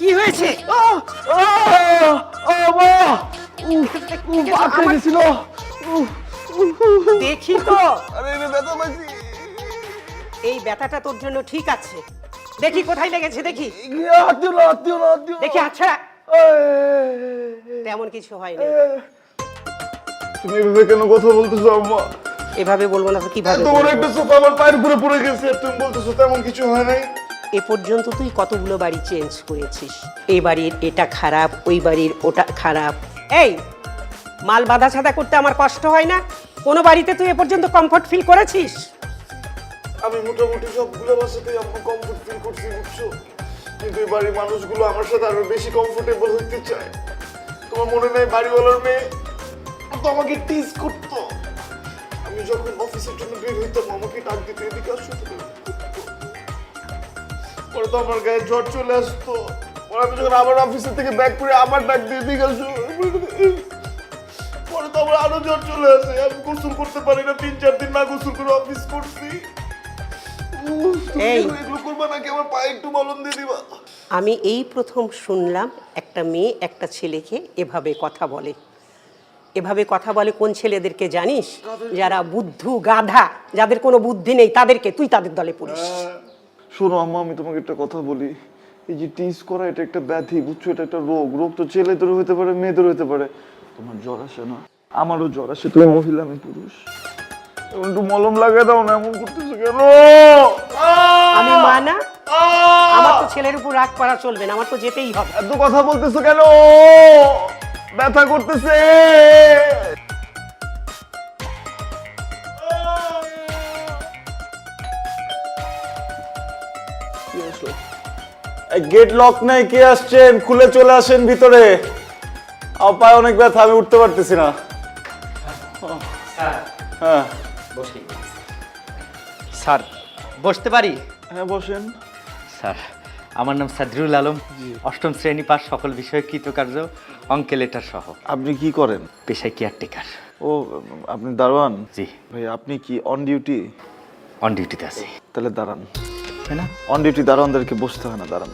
কি হয়েছে? দেখি তো। এই ব্যথাটা তোর জন্য ঠিক আছে। দেখি কোথায় লেগেছে, দেখি দেখি। আচ্ছা, তেমন কিছু হয়নি। তুমি এভাবে কেন কথা বলতেছো আম্মা? এভাবে বলবো না তো কিভাবে? তোমার একটা সোফা আমার পায়ের উপরে পড়ে গেছে, তুমি বলতেছো তেমন কিছু হয় নাই? এ পর্যন্ত তুই কতগুলো বাড়ি চেঞ্জ করেছিস। এই বাড়ির এটা খারাপ, ওই বাড়ির ওটা খারাপ। এই মাল বাঁধা ছাদা করতে আমার কষ্ট হয় না? কোনো বাড়িতে তুই এ পর্যন্ত কমফর্ট ফিল করেছিস? আমি মোটামুটি সবগুলো বাসাতেই আমার কমফোর্ট ফিল করছি, বুঝছো? কিন্তু এই বাড়ির মানুষগুলো আমার সাথে আরো বেশি কমফোর্টেবল হতে চায়। তোমার মনে নেই বাড়িওয়ালার মেয়ে তো আমাকে টিজ করতো? আমি যখন অফিসের জন্য বের হইতাম আমাকে ডাক দিতে, এদিকে আসো তুমি। পরে তো আমার গায়ে জ্বর চলে আসতো। পরে আমি যখন আবার অফিসের থেকে ব্যাক করে আবার ডাক দিয়ে এদিকে আসো। পরে তো আমার আরো জ্বর চলে আসে। আমি গোসল করতে পারি না, 3-4 দিন না গোসল করে অফিস করছি। এই এগুলো করবা নাকি? আমার পায়ে একটু মলম দিয়ে দিবা। আমি এই প্রথম শুনলাম একটা মেয়ে একটা ছেলেকে এভাবে কথা বলে। এভাবে কথা বলে কোন ছেলেদেরকে জানিস? যারা বুদ্ধু গাধা, যাদের কোনো বুদ্ধি নেই, তাদেরকে। তুই তাদের দলে পড়িস। শোনো আম্মা, আমি তোমাকে একটা কথা বলি। এই যে টিজ করা, এটা একটা ব্যাধি, বুঝছো? এটা একটা রোগ। রোগ তো ছেলেদের হতে পারে, মেয়েদের হতে পারে। তোমার জ্বর আসে না, আমারও জ্বর আসে। তুমি মহিলা, আমি পুরুষ। এখন একটু মলম লাগিয়ে দাও না, এমন করতেছো কেন? আমি মা না? আমার তো ছেলের উপর রাগ করা চলবে না, আমার তো যেতেই হবে। এত কথা বলতেছো কেন? ব্যথা করতেছে। গেট লক নাই, কে আসছেন? খুলে চলে আসেন ভিতরে। আমার পায়ে অনেক ব্যথা, আমি উঠতে পারতেছি না। হ্যাঁ স্যার, বসতে পারি? হ্যাঁ বসেন। স্যার, আমার নাম সাদরুল আলম, অষ্টম শ্রেণী পাস, সকল বিষয়ে কৃতকার্য, অঙ্কে লেটার সহ। আপনি কি করেন? পেশায় কেয়ারটেকার। ও, আপনি দারোয়ান? জি। ভাই আপনি কি অন ডিউটি? অন ডিউটিতে আছি। তাহলে দাঁড়ান। তাই না? অন ডিউটি দারোয়ানদেরকে বসতে হয় না, দাঁড়ান।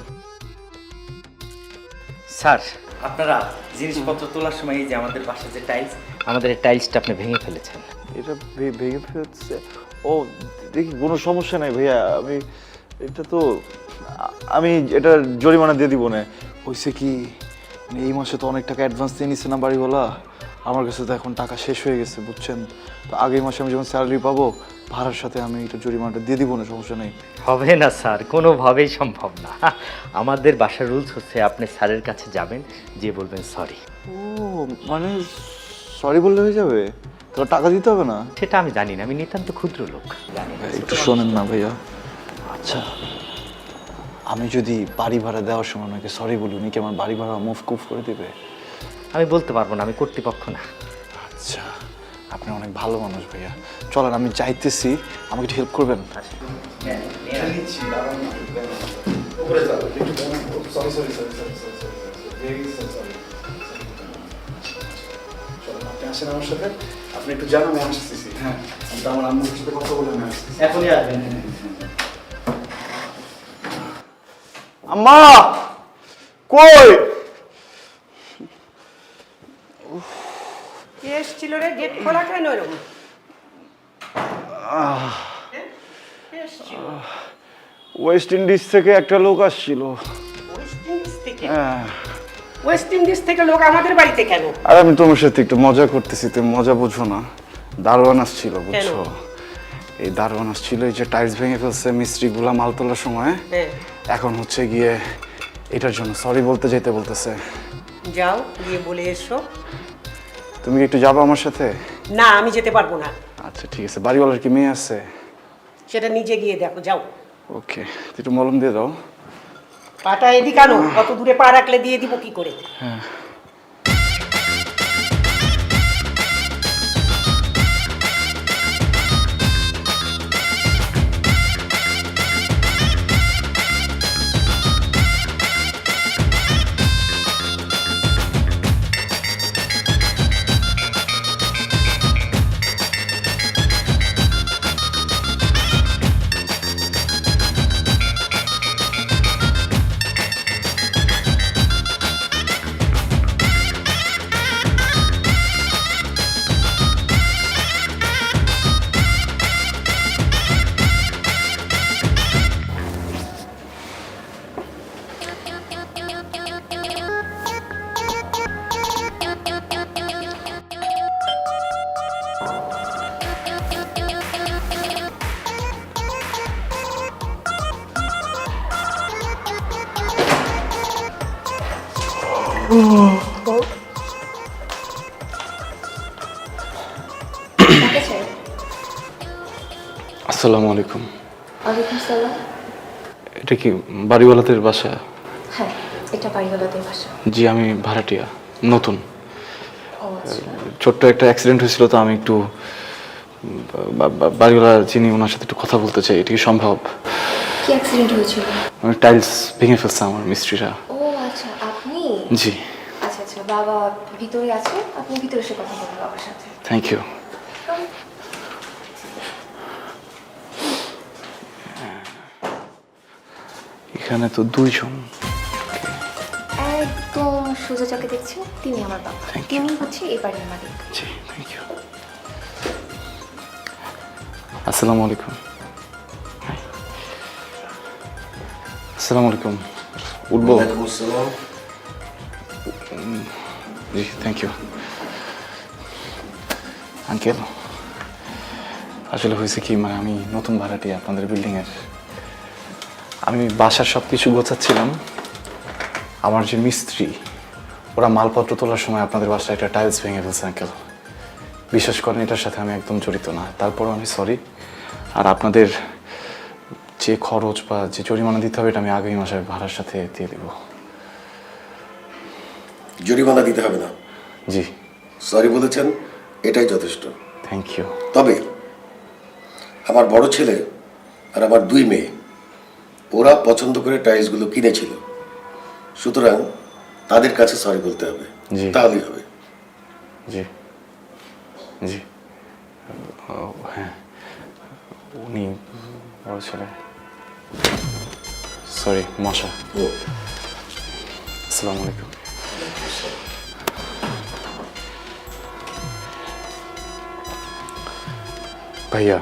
স্যার, আপনারা জিনিসপত্র তোলার সময় এই যে আমাদের বাসায় যে টাইলস, আমাদের এই টাইলসটা আপনি ভেঙে ফেলেছেন। এটা ভেঙে ফেলছে? ও, দেখি কোনো সমস্যা নাই ভাইয়া। আমি এটা জরিমানা দিয়ে দিব না। হয়েছে কি, এই মাসে তো অনেক টাকা অ্যাডভান্স দিয়ে নিচ্ছে না বাড়িওয়ালা। আমার কাছে তো এখন টাকা শেষ হয়ে গেছে, বুঝছেন? তো আগের মাসে আমি যখন স্যালারি পাবো, ভাড়ার সাথে আমি এটা জরিমানাটা দিয়ে দিব না, সমস্যা নেই। হবে না স্যার, কোনোভাবেই সম্ভব না। আমাদের বাসার রুলস হচ্ছে আপনি স্যারের কাছে যাবেন, যে বলবেন সরি। ও, মানে সরি বললে হয়ে যাবে? তো টাকা দিতে হবে না? সেটা আমি জানি না, আমি নিতান্ত ক্ষুদ্র লোক, জানি না। একটু শোনেন না ভাইয়া। আচ্ছা, আমি যদি বাড়ি ভাড়া দেওয়ার সময় ওনাকে সরি বলি, উনি কি আমার বাড়ি ভাড়া মুভ করে দেবে? আমি বলতে পারবো না, আমি কর্তৃপক্ষ না। আচ্ছা, আপনি অনেক ভালো মানুষ ভাইয়া। চলেন, আমি যাইতেছি, আমাকে একটু হেল্প করবেন? আপনি একটু জানান, আমি আসতেছি। হ্যাঁ, আমি তো আমার আম্মুর সাথে কথা বলে আমি আসতেছি। এখনই আসবেন। আম্মা কই? কে এসেছিল রে? গেট খোলা কেন এরকম? ওয়েস্ট ইন্ডিজ থেকে একটা লোক আসছিল। ওয়েস্ট ইন্ডিজ থেকে? হ্যাঁ। ওয়েস্ট ইন্ডিজ থেকে লোক আমাদের বাড়িতে কেন? আর আমি তোমার সাথে একটু মজা করতেছি, তুমি মজা বুঝো না। দারোয়ান আসছিল, বুঝছো? এই দারোয়ান আসছিল, এই যে টাইলস ভেঙে ফেলছে মিস্ত্রিগুলা মাল তোলার সময়। এখন হচ্ছে গিয়ে এটার জন্য সরি বলতে যেতে বলতেছে। যাও, গিয়ে বলে এসো। তুমি কি একটু যাবো আমার সাথে? না, আমি যেতে পারবো না। আচ্ছা ঠিক আছে। বাড়িওয়ালার কি মেয়ে আছে? সেটা নিজে গিয়ে দেখো, যাও। ওকে, একটু মলম দিয়ে দাও। পাটা এদিকে আনো, কত দূরে পা রাখলে দিয়ে দিব কি করে? হ্যাঁ। আসসালামু আলাইকুম। ওয়ালাইকুম সালাম। এটা কি বাড়িওয়ালাদের বাসা? হ্যাঁ, এটা বাড়িওয়ালাদের বাসা। জি, আমি ভাড়াটিয়া, নতুন। ও আচ্ছা। ছোট্ট একটা অ্যাক্সিডেন্ট হয়েছিল, তো আমি একটু বাড়িওয়ালা যিনি, ওনার সাথে একটু কথা বলতে চাই। এটা কি সম্ভব? কি অ্যাক্সিডেন্ট হয়েছিল? আমি টাইলস ভেঙে ফেলছে আমার মিস্ত্রিরা। ও আচ্ছা, আপনি? জি। আচ্ছা আচ্ছা, বাবা ভিতরে আছে, আপনি ভিতরে এসে কথা বলুন বাবার সাথে। Thank you. এখানে তো দুইজন। একদম সোজা চোখে দেখছেন, তিনি আমার বাবা। তিনি হচ্ছে এই বাড়ির মালিক। জি, থ্যাংক ইউ। আসসালামু আলাইকুম। আসসালামু আলাইকুম। উঠবো? জি, থ্যাংক ইউ। আঙ্কেল, আসলে হয়েছে কি, মানে আমি নতুন ভাড়াটিয়া আপনাদের বিল্ডিংয়ের। আমি বাসার সব কিছু গোছাচ্ছিলাম। আমার যে মিস্ত্রি, ওরা মালপত্র তোলার সময় আপনাদের বাসায় একটা টাইলস ভেঙে ফেলছে আঙ্কেল। বিশ্বাস করেন, এটার সাথে আমি একদম জড়িত না। তারপরও আমি সরি। আর আপনাদের যে খরচ বা যে জরিমানা দিতে হবে, এটা আমি আগামী মাসে ভাড়ার সাথে দিয়ে দেব। জরিমানা দিতে হবে না। জি, সরি বলেছেন, এটাই যথেষ্ট। Thank you. তবে আমার বড় ছেলে আর আমার 2 মেয়ে, ওরা পছন্দ করে টাইলসগুলো কিনেছিল, সুতরাং তাদের কাছে সরি বলতে হবে। জি। তাহলেই হবে। জি জি। ও হ্যাঁ, উনি বড় ছেলে। সরি মশা। ও আসসালামু আলাইকুম। ভাইয়া,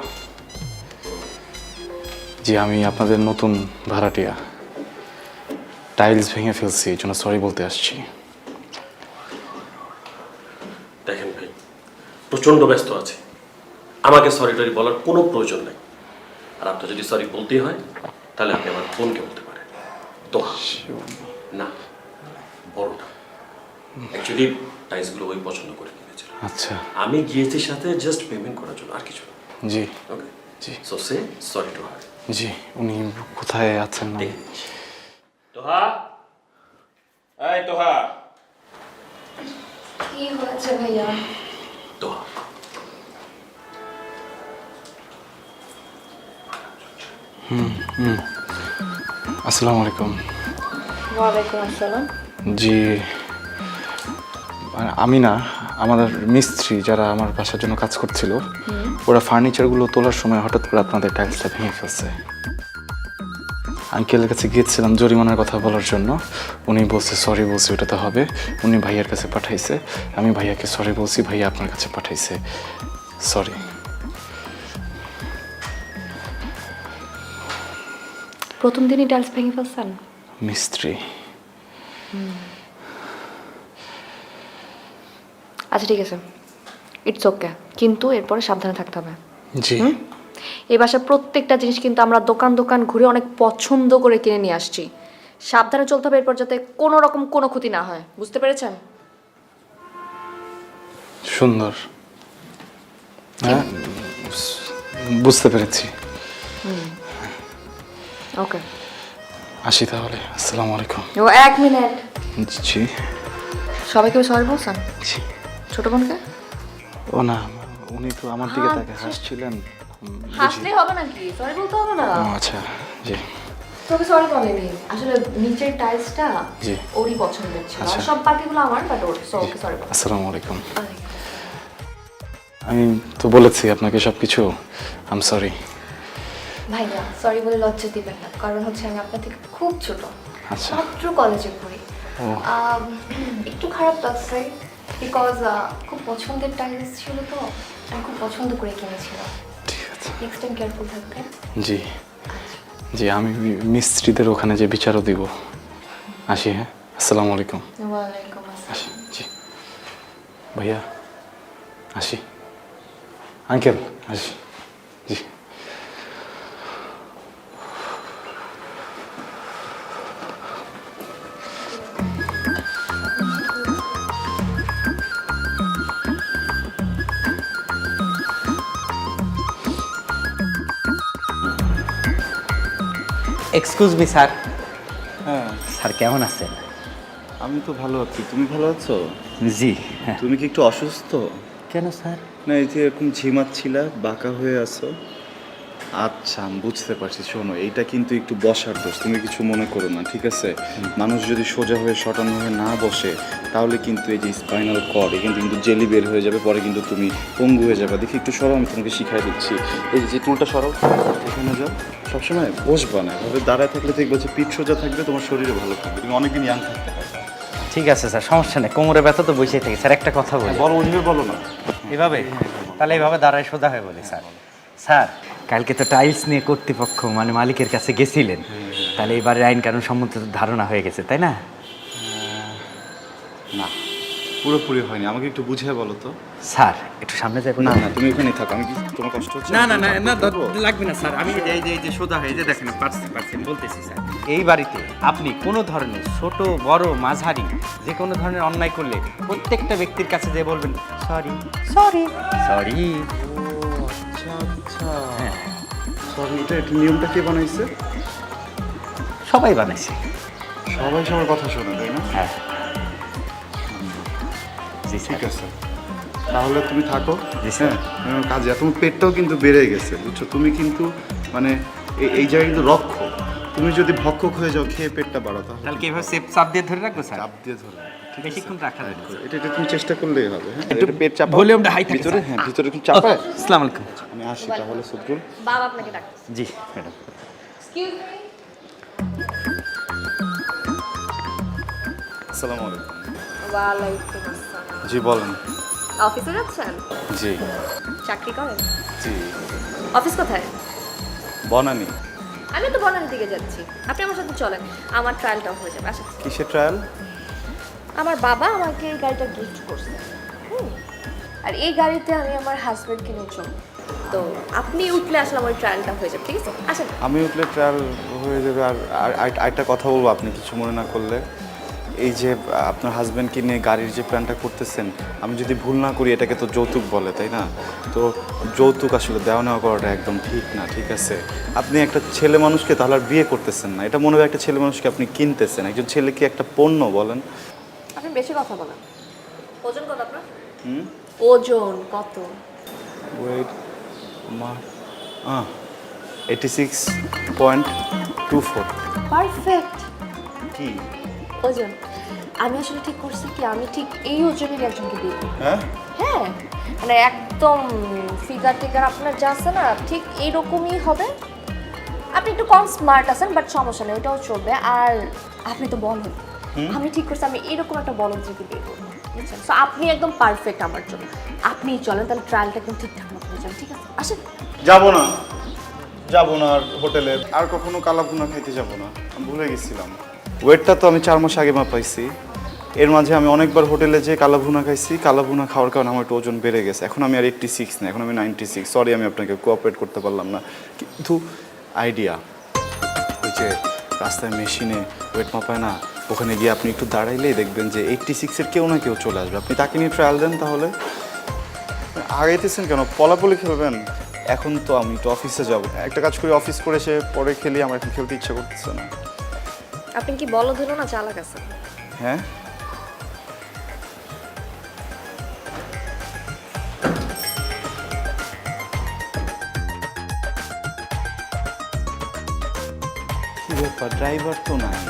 জি আমি আপনাদের নতুন ভাড়াটিয়া। টাইলস ভেঙে ফেলছি, এই জন্য সরি বলতে আসছি। দেখেন ভাই, প্রচণ্ড ব্যস্ত আছে, আমাকে সরি টরি বলার কোনো প্রয়োজন নেই। আর আপনার যদি সরি বলতেই হয়, তাহলে আপনি আমার বোনকে বলতে পারেন। তো না, বড়টা অ্যাকচুয়ালি টাইলসগুলো ওই পছন্দ করে কিনেছিল। আচ্ছা। আমি গিয়েছি সাথে জাস্ট পেমেন্ট করার জন্য, আর কিছু না। জি ওকে, জি so say sorry to her. জি। উনি কোথায় আছেন না? তোহা, এই তোহা, কি হয়েছে ভাইয়া? তোহা, আসসালামু আলাইকুম। ওয়ালাইকুম আসসালাম। জি, আমি না, আমাদের মিস্ত্রি যারা আমার বাসার জন্য কাজ করছিল, ওরা ফার্নিচারগুলো তোলার সময় হঠাৎ করে আপনাদের টাইলসটা ভেঙে ফেলছে। আঙ্কেলের কাছে গিয়েছিলাম জরিমানার কথা বলার জন্য। উনি বলছে সরি বলছি, ওটা তো হবে। উনি ভাইয়ার কাছে পাঠাইছে, আমি ভাইয়াকে সরি বলছি, ভাইয়া আপনার কাছে পাঠাইছে। সরি। প্রথম দিনই টাইলস ভেঙে ফেলছেন? মিস্ত্রি। আচ্ছা ঠিক আছে, ইটস ওকে, কিন্তু এরপরে সাবধানে থাকতে হবে। জি। এই বাসার প্রত্যেকটা জিনিস কিন্তু আমরা দোকান দোকান ঘুরে অনেক পছন্দ করে কিনে নিয়ে আসছি। সাবধানে চলতে হবে এরপর, যাতে কোনো রকম কোনো ক্ষতি না হয়। বুঝতে পেরেছেন? সুন্দর। হ্যাঁ, বুঝতে পেরেছি। ওকে, আসি তাহলে। আসসালামু আলাইকুম। ও 1 মিনিট। জি সবাইকে সরি বলছেন? জি। ছোট বোনকে? ও না, উনি তো আমার দিকে তাকে হাসছিলেন। হাসলেই হবে নাকি? সরি বলতে হবে না? ও আচ্ছা, জি তোকে সরি বলেনি, আসলে নিচের টাইলসটা জি। ওরই পছন্দের ছিল, আচ্ছা। আর সব বাকিগুলো আমার, বাট ওর, সো ওকে সরি বল। আসসালামু আলাইকুম। আমি তো বলেছি আপনাকে সব কিছু। আম সরি। ভাইয়া সরি বলে লজ্জা দিবেন না, কারণ হচ্ছে আমি আপনার থেকে খুব ছোট, আচ্ছা। মাত্র কলেজে পড়ি। ও। একটু খারাপ লাগছে, বিকজ খুব পছন্দের টাইলস ছিল, তো আমি খুব পছন্দ করে কিনেছিলাম। ঠিক আছে। নেক্সট টাইম কেয়ারফুল থাকবেন। জি জি, আমি মিস্ত্রিদের ওখানে যে বিচারও দিব। আসি। হ্যাঁ, আসসালামু আলাইকুম। ওয়ালাইকুম আসসালাম। আসি। জি ভাইয়া, আসি। আঙ্কেল, আসি। জি। Excuse me sir. হ্যাঁ, স্যার কেমন আছেন? আমি তো ভালো আছি। তুমি ভালো আছো? জি হ্যাঁ। তুমি কি একটু অসুস্থ? কেন স্যার? না, এই যে এরকম ঝিমাচ্ছিলা, বাঁকা হয়ে আছো। আচ্ছা, আমি বুঝতে পারছি। শোনো, এইটা কিন্তু একটু বসার দোষ, তুমি কিছু মনে করো না, ঠিক আছে? মানুষ যদি সোজা হয়ে শটানো হয়ে না বসে, তাহলে কিন্তু এই যে স্পাইনাল কর্ড এখানে কিন্তু জেলি বের হয়ে যাবে, পরে কিন্তু তুমি পঙ্গু হয়ে যাবে। দেখি একটু সরাও, আমি তোমাকে শিখাই দিচ্ছি। এই যে টুলটা সরাও, এখানে যাও। সবসময় বসবা না, এভাবে দাঁড়ায় থাকলে দেখবে যে পিঠ সোজা থাকবে, তোমার শরীরে ভালো থাকবে, তুমি অনেকদিন ইয়াং থাকতে পারবে। ঠিক আছে স্যার, সমস্যা নেই, কোমরে ব্যথা তো বসেই থাকে। স্যার একটা কথা বলি। বলো, অন্য বলো না। এভাবে? তাহলে এইভাবে দাঁড়ায় সোজা হয়ে বলি। স্যার কালকে তো টাইলস নিয়ে কর্তৃপক্ষ মানে মালিকের কাছে গেছিলেন, তাহলে এবারে আইন কানুন সম্বন্ধে তো ধারণা হয়ে গেছে, তাই না? না, পুরোপুরি হয়নি, আমাকে একটু বুঝিয়ে বলো তো। স্যার একটু সামনে যাবো? না না, তুমি এখানেই থাকো। আমি কি তোমার কষ্ট হচ্ছে? না না না না, লাগবে না স্যার। আমি এই যে সোজা হয়ে যে দেখেন, পারছেন বলতেছি স্যার। এই বাড়িতে আপনি কোনো ধরনের ছোট বড় মাঝারি যে কোনো ধরনের অন্যায় করলে প্রত্যেকটা ব্যক্তির কাছে যে বলবেন সরি সরি সরি। আচ্ছা আচ্ছা, সরি। এটা নিয়মটা কে বানাইছে? সবাই বানাইছে। সবাই সবার কথা শোনে, তাই না? হ্যাঁ জি ঠিক স্যার। আছে, তাহলে তুমি থাকো। জি স্যার। হ্যাঁ, কাজে তোমার পেটটাও কিন্তু বেড়ে গেছে, বুঝছো? তুমি কিন্তু মানে এই জায়গায় কিন্তু রক্ষক। তুমি যদি ভক্ষক হয়ে যাও, খেয়ে পেটটা বাড়াও, তাহলে কি এভাবে চাপ দিয়ে ধরে রাখবো স্যার? চাপ দিয়ে ধরো। বেশিক্ষণ রাখা যাবে না। এটা তুমি চেষ্টা করলেই হবে। হ্যাঁ, একটু পেট চাপা, ভলিউমটা হাই থাকে ভিতরে। স্যার। হ্যাঁ, ভিতরে একটু চাপায়। আসসালামু আলাইকুম। আমি আসি তাহলে, সদরুল। বাবা আপনাকে ডাকতেছে। জি ম্যাডাম। Excuse me. আসসালামু আলাইকুম। ওয়ালাইকুম আসসালাম। জি বলেন। অফিসে যাচ্ছেন? জি চাকরি করেন? জি। অফিস কোথায়? বনানি। আমি তো বনানীর দিকে যাচ্ছি, আপনি আমার সাথে চলেন, আমার ট্রায়ালটাও হয়ে যাবে। আসেন। কিসের ট্রায়াল? আমার বাবা আমাকে এই গাড়িটা গিফট করছে, আর এই গাড়িতে আমি আমার হাজবেন্ডকে নিয়ে চলব। তো আপনি উঠলে আসলে আমার ট্রায়ালটা হয়ে যাবে, ঠিক আছে? আসেন। আমি উঠলে ট্রায়াল হয়ে যাবে। আর একটা কথা বলবো, আপনি কিছু মনে না করলে। এই যে আপনার হাজব্যান্ডকে নিয়ে গাড়ির যে প্ল্যানটা করতেছেন, আমি যদি ভুল না করি এটাকে তো যৌতুক বলে, তাই না? তো যৌতুক আসলে দেওয়া নেওয়া করাটা একদম ঠিক না, ঠিক আছে? আপনি একটা ছেলে মানুষকে তাহলে আর বিয়ে করতেছেন না, এটা মনে হয় একটা ছেলে মানুষকে আপনি কিনতেছেন। একজন ছেলে কি একটা পণ্য, বলেন? আপনি বেশি কথা বলেন। ওজন কত আপনার? ওজন কত? ওয়েট মা 86.24। পারফেক্ট কি ওজন। আমি আসলে ঠিক করছি কি, আমি ঠিক এই ওজনের একজনকে বিয়ে করব। হ্যাঁ? হ্যাঁ, মানে একদম ফিগার টিগার আপনার যা আছে না, ঠিক এইরকমই হবে। আপনি একটু কম স্মার্ট আছেন, বাট সমস্যা নেই, ওটাও চলবে। আর আপনি তো বলদ, আমি ঠিক করছি আমি এরকম একটা বলদকে বিয়ে করবো, বুঝছেন? সো আপনি একদম পারফেক্ট আমার জন্য। আপনি চলেন, তাহলে ট্রায়ালটা একদম ঠিকঠাক মতো হয়ে যাবে, ঠিক আছে? আসেন। যাবো না, যাবো না আর হোটেলে আর কখনো কালাভুনা খাইতে যাবো না, আমি ভুলে গেছিলাম। ওয়েটটা তো আমি 4 মাস আগে মাপাইছি, এর মাঝে আমি অনেকবার হোটেলে যেয়ে কালাভুনা খাইছি। কালাভুনা খাওয়ার কারণে আমার একটু ওজন বেড়ে গেছে। এখন আমি আর 86 না, এখন আমি 96। সরি, আমি আপনাকে কোঅপারেট করতে পারলাম না। কিন্তু আইডিয়া, ওই যে রাস্তায় মেশিনে ওয়েট মাপায় না, ওখানে গিয়ে আপনি একটু দাঁড়াইলেই দেখবেন যে 86-এর কেউ না কেউ চলে আসবে। আপনি তাকে নিয়ে ট্রায়াল দেন। তাহলে আগাইতেছেন কেন? পলাপলি খেলবেন? এখন তো আমি তো অফিসে যাব, একটা কাজ করি, অফিস করে এসে পরে খেলি। আমার এখন খেলতে ইচ্ছা করতেছে না। আপনি কি বলদ হলো না চালাক আছেন? হ্যাঁ, কি ব্যাপার, ড্রাইভার তো নাই,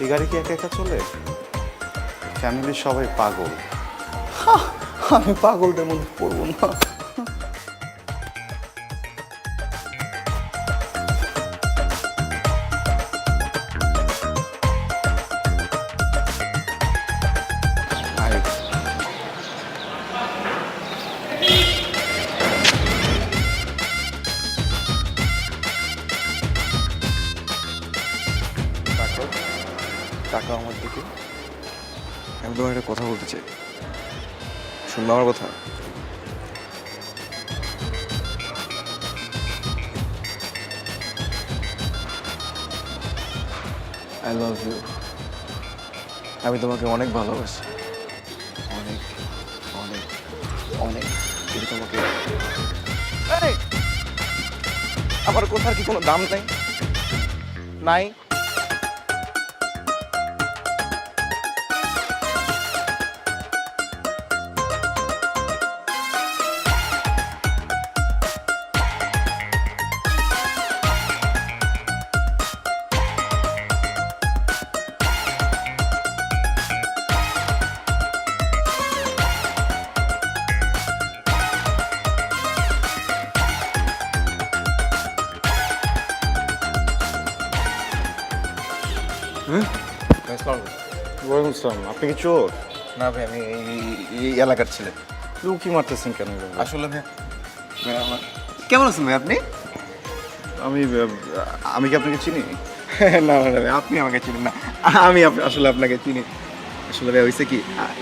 এই গাড়ি কি একা একা চলে? ফ্যামিলির সবাই পাগল। আমি পাগলদের মধ্যে পড়বো না। টাকা আমার দিকে। আমি তোমার একটা কথা বলতে চাই, শুনবো আমার কথা? I love you. আমি তোমাকে অনেক ভালোবাসি, অনেক অনেক অনেক। যদি তোমাকে আমার কথার কি কোনো দাম নেই? নাই। ওয়ালাইকুম আসসালাম। আপনি কি চোর? না ভাই, আমি এই এলাকার ছেলে। লুকি মারতেছেন কেন এভাবে? আসলে ভাই, কেমন আছেন ভাই আপনি? আমি কি আপনাকে চিনি? না না না ভাই, আপনি আমাকে চিনেন না। আমি আসলে আপনাকে চিনি। আসলে ভাই হয়েছে কি,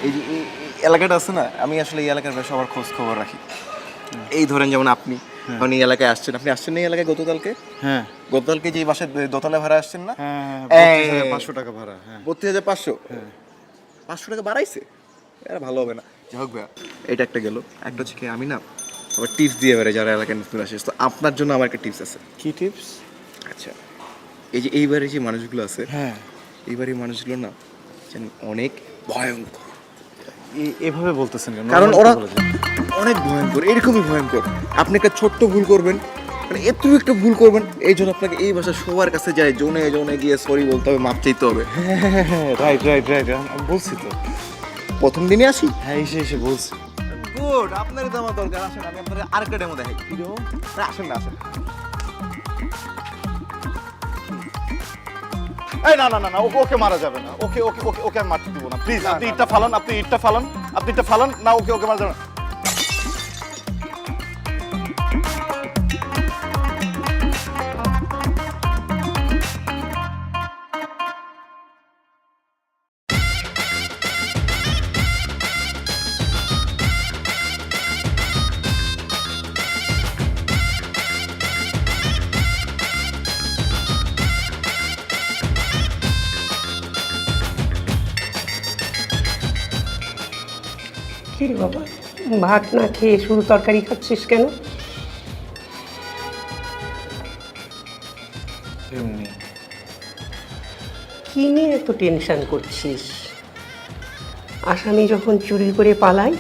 এই যে এই এলাকাটা আছে না, আমি আসলে এই এলাকার ভাই সবার খোঁজ খবর রাখি। এই ধরেন যেমন আপনি এখন এই এলাকায় আসছেন, আপনি আসছেন না এই এলাকায় গতকালকে? হ্যাঁ গতকালকে যে বাসায় দোতলা ভাড়া আসছেন না? হ্যাঁ, এই, 500 টাকা ভাড়া। হ্যাঁ 32,500? 500 টাকা বাড়াইছে? এটা ভালো হবে না। যাই হোক ভাইয়া, এটা একটা গেল। একটা হচ্ছে কি, আমি না আবার টিপস দিয়ে বেড়ে যারা এলাকায় নতুন আসে, তো আপনার জন্য আমার একটা টিপস আছে। কি টিপস? আচ্ছা, এই যে এইবারে যে মানুষগুলো আছে, হ্যাঁ এইবারে এই মানুষগুলো না যেন অনেক ভয়ঙ্কর। এভাবে বলতেছেন কেন? কারণ Normal ওরা কথা বলে যান। অনেক ভয়ঙ্কর, এরকমই ভয়ঙ্কর। আপনি একটা ছোট্ট ভুল করবেন, মানে এত একটা ভুল করবেন, এই জন্য আপনাকে এই ভাষা সবার কাছে যায় জোনে জোনে গিয়ে সরি বলতে হবে, মাপ চাইতে হবে। হ্যাঁ রাইট রাইট রাইট, আমি বলছি তো। প্রথম দিনে আসি। হ্যাঁ এসে বলছি। গুড, আপনারই তো আমার দরকার। আসেন, আমি আপনার আরেকটা ডেমো দেখাই। কি ডেমো? আসেন না, আসেন। এই না না না না, ওকে মারা যাবে না। ওকে ওকে ওকে ওকে আমি মারতে দিব না, প্লিজ। আপনি ইটটা ফালান, আপনি ইটটা ফালান, আপনি ইটটা ফালান না। ওকে মারা যাবে না। কি রে বাবা, ভাত না খেয়ে শুধু তরকারি খাচ্ছিস কেন? এমনি। কি নিয়ে এত টেনশন করছিস? আসামি যখন চুরি করে পালায়,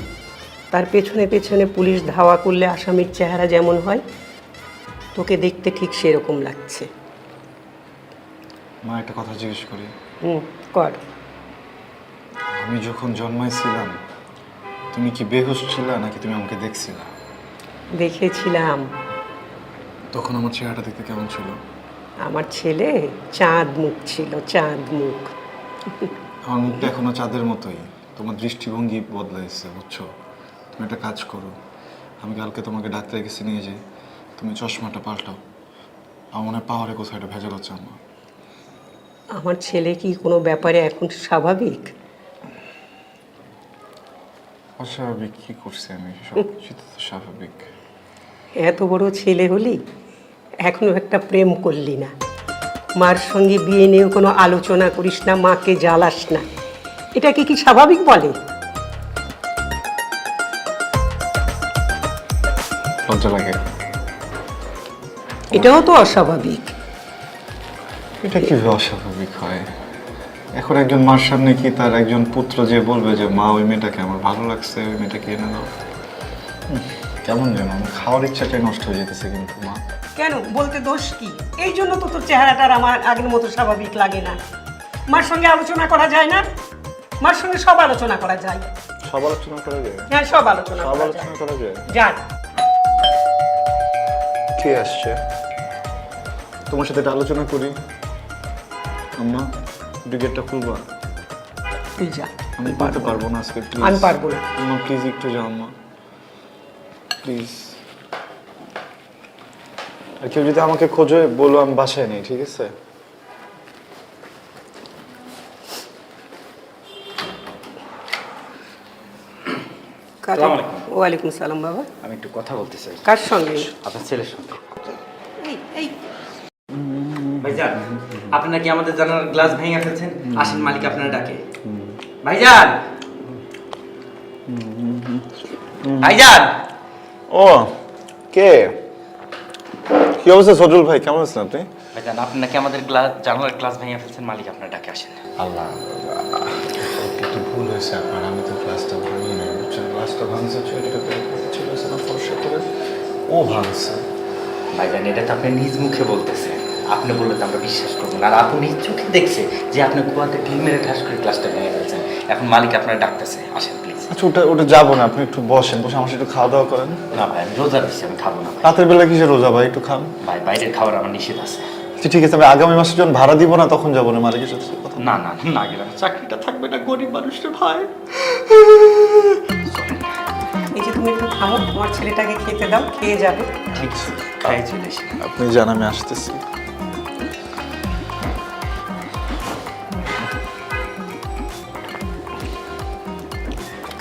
তার পেছনে পেছনে পুলিশ ধাওয়া করলে আসামির চেহারা যেমন হয়, তোকে দেখতে ঠিক সেরকম লাগছে। মা একটা কথা জিজ্ঞেস করি। কর। আমি যখন জন্মাইছিলাম তুমি কি বেহুশ ছিলা নাকি তুমি আমাকে দেখছিলা? দেখেছিলাম। তখন আমার চেহারাটা দেখতে কেমন ছিল? আমার ছেলে চাঁদ মুখ ছিল, চাঁদ মুখ। আমার মুখটা এখনো চাঁদের মতোই। তোমার দৃষ্টিভঙ্গি বদলাইছে, বুঝছো? তুমি একটা কাজ করো, আমি কালকে তোমাকে ডাক্তারের কাছে নিয়ে যাই, তুমি চশমাটা পাল্টাও। আমার মনে হয় পাওয়ারে কোথাও একটা ভেজাল হচ্ছে। আমার ছেলে কি কোনো ব্যাপারে এখন স্বাভাবিক? অস্বাভাবিক কি করছে? আমি সব কিছু তো স্বাভাবিক। এত বড় ছেলে হলি এখনো একটা প্রেম করলি না, মার সঙ্গে বিয়ে নিয়েও কোনো আলোচনা করিস না, মাকে জ্বালাস না, এটাকে কি স্বাভাবিক বলে? লজ্জা লাগে। এটাও তো অস্বাভাবিক। এটা কিভাবে অস্বাভাবিক হয়? এখন একজন মার সামনে কি তার একজন পুত্র যে বলবে যে মা ওই মেয়েটাকে আমার ভালো লাগছে, ওই মেয়েটাকে এনে দাও? কেমন যেন আমার খাওয়ার ইচ্ছাটাই নষ্ট হয়ে যেতেছে। কিন্তু মা কেন, বলতে দোষ কি? এই জন্য তো তোর চেহারাটার আমার আগের মতো স্বাভাবিক লাগে না। মার সঙ্গে আলোচনা করা যায় না? মার সঙ্গে সব আলোচনা করা যায়। সব আলোচনা করা যায়? হ্যাঁ, সব আলোচনা সব করা যায়। আলোচনা করা যায়। যান। ঠিক আসছে, তোমার সাথে একটা আলোচনা করি। আম্মা একটু গেটটা খুলবা? তুই যা। আমি পারতে পারবো না আজকে, প্লিজ। আমি পারবো না। আম্মা প্লিজ একটু যাও আম্মা, প্লিজ। আর কেউ যদি আমাকে খোঁজে বলো আমি বাসায় নেই, ঠিক আছে? ওয়ালাইকুম সালাম বাবা। আমি একটু কথা বলতে চাই কার সঙ্গে? আপনার ছেলের সঙ্গে। এই এই ভাইজান, আপনি নাকি আমাদের জানালার গ্লাস ভেঙে ফেলছেন। আসেন, মালিক আপনারা ডাকে। ভাইজান, ভাইজান। ও কে? কি অবস্থা সজল ভাই, কেমন আছেন আপনি? ভাইজান আপনি নাকি আমাদের জানালার গ্লাস ভেঙে ফেলছেন, মালিক আপনার ডাকে আসেন। আল্লাহ, একটু ভুল হয়েছে আপনার, আমি তো গ্লাসটা ভাঙি নাই, বুঝছেন? গ্লাসটা ভাঙছে ছেলেটা ছিল না ফর্সা করে, ও ভাঙছে। ভাইজান এটা তো আপনি নিজ মুখে বলতেছেন, আপনি বললে তো আমরা বিশ্বাস করবো না। আর আপনি নিজ চোখে দেখছে যে আপনি কুয়াতে ঢিল মেরে ঠাস করে গ্লাসটা ভেঙে ফেলছেন। এখন মালিক আপনার ডাকতেছে, আসেন প্লিজ। আচ্ছা, ওটা যাবো না, আপনি একটু বসেন, বসে আমার সাথে একটু খাওয়া দাওয়া করেন। না ভাই, আমি রোজা দিচ্ছি, আমি খাবো না ভাই। রাতের বেলা কিসে রোজা ভাই, একটু খান। ভাই বাইরের খাবার আমার নিষেধ আছে। আচ্ছা ঠিক আছে, আমি আগামী মাসে যখন ভাড়া দিব না তখন যাবো না মালিকের সাথে কথা। না না না গেলাম, চাকরিটা থাকবে না, গরিব মানুষের ভাই। এই যে তুমি একটু খাও, তোমার ছেলেটাকে খেতে দাও, খেয়ে যাবে। ঠিক আছে, খাই চলে এসে। আপনি জান, আমি আসতেছি।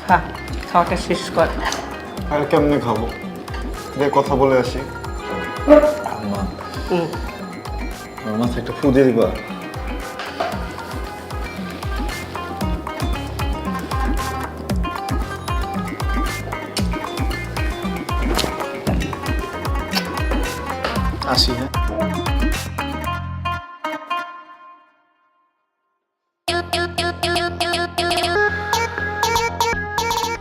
খা, খাওয়াটা শেষ কর। আর কেমনে খাবো, যে কথা বলে আসি। আম্মা, আমার মাথায় একটা ফু দিয়ে দিবা। আসি, হ্যাঁ।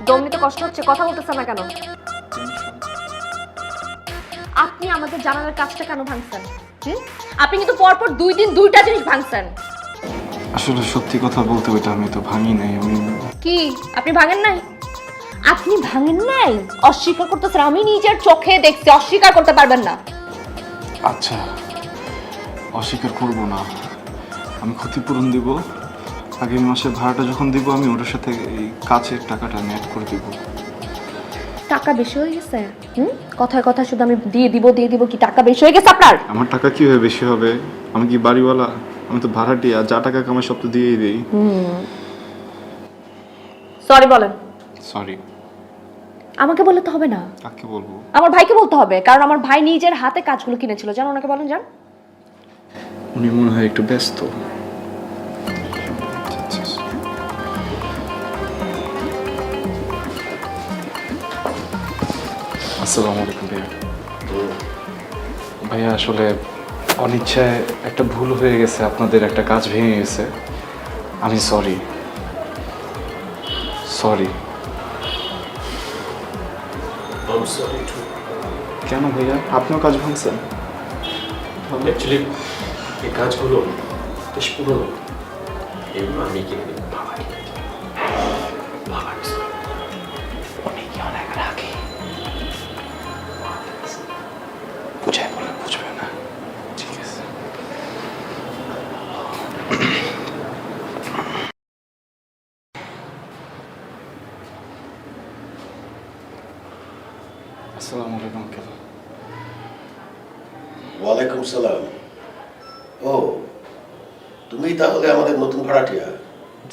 দম নিতে কষ্ট হচ্ছে, কথা বলতেছে না কেন? আপনি আমাদের জানালার কাজটা কেন ভাঙছেন? আপনি কিন্তু পরপর 2 দিন 2টা জিনিস ভাঙছেন। আসলে সত্যি কথা বলতে ওইটা আমি তো ভাঙি নাই। আমি কি আপনি ভাঙেন নাই? আপনি ভাঙেন নাই অস্বীকার করতেছেন? আমি নিজের চোখে দেখছি, অস্বীকার করতে পারবেন না। আচ্ছা, অস্বীকার করব না, আমি ক্ষতিপূরণ দিব। আগামী মাসে ভাড়াটা যখন দিব আমি ওটার সাথে এই কাছের টাকাটা নেট করে দিব। টাকা বেশি হয়ে গেছে? কথায় কথা শুধু আমি দিয়ে দিব কি টাকা বেশি হয়ে গেছে আপনার? আমার টাকা কিভাবে বেশি হবে? আমি কি বাড়িওয়ালা? আমি তো ভাড়াটিয়া, যা টাকা কামাই সব তো দিয়েই দিই। সরি বলেন। সরি। আমাকে বলতে হবে না। কাকে বলবো? আমার ভাইকে বলতে হবে, কারণ আমার ভাই নিজের হাতে কাজগুলো কিনেছিল। জান, ওনাকে বলেন। যান। উনি মনে হয় একটু ব্যস্ত। আসসালামু আলাইকুম ভাইয়া। ভাইয়া আসলে অনিচ্ছায় একটা ভুল হয়ে গেছে, আপনাদের একটা কাজ ভেঙে গেছে। আমি সরি। কেন ভাইয়া, আপনিও কাজ ভাঙছেন? অ্যাকচুয়ালি এই কাজগুলো বেশ পুরনো, এগুলো আমি কিনে নিই, বাবা কিনে দিই। বাবা অনেক আগে বুঝাই বলে বুঝবে না। ঠিক আছে। আসসালামু আলাইকুম আঙ্কেল। ওয়ালাইকুম সালাম। ও, তুমি তাহলে আমাদের নতুন ভাড়াটিয়া?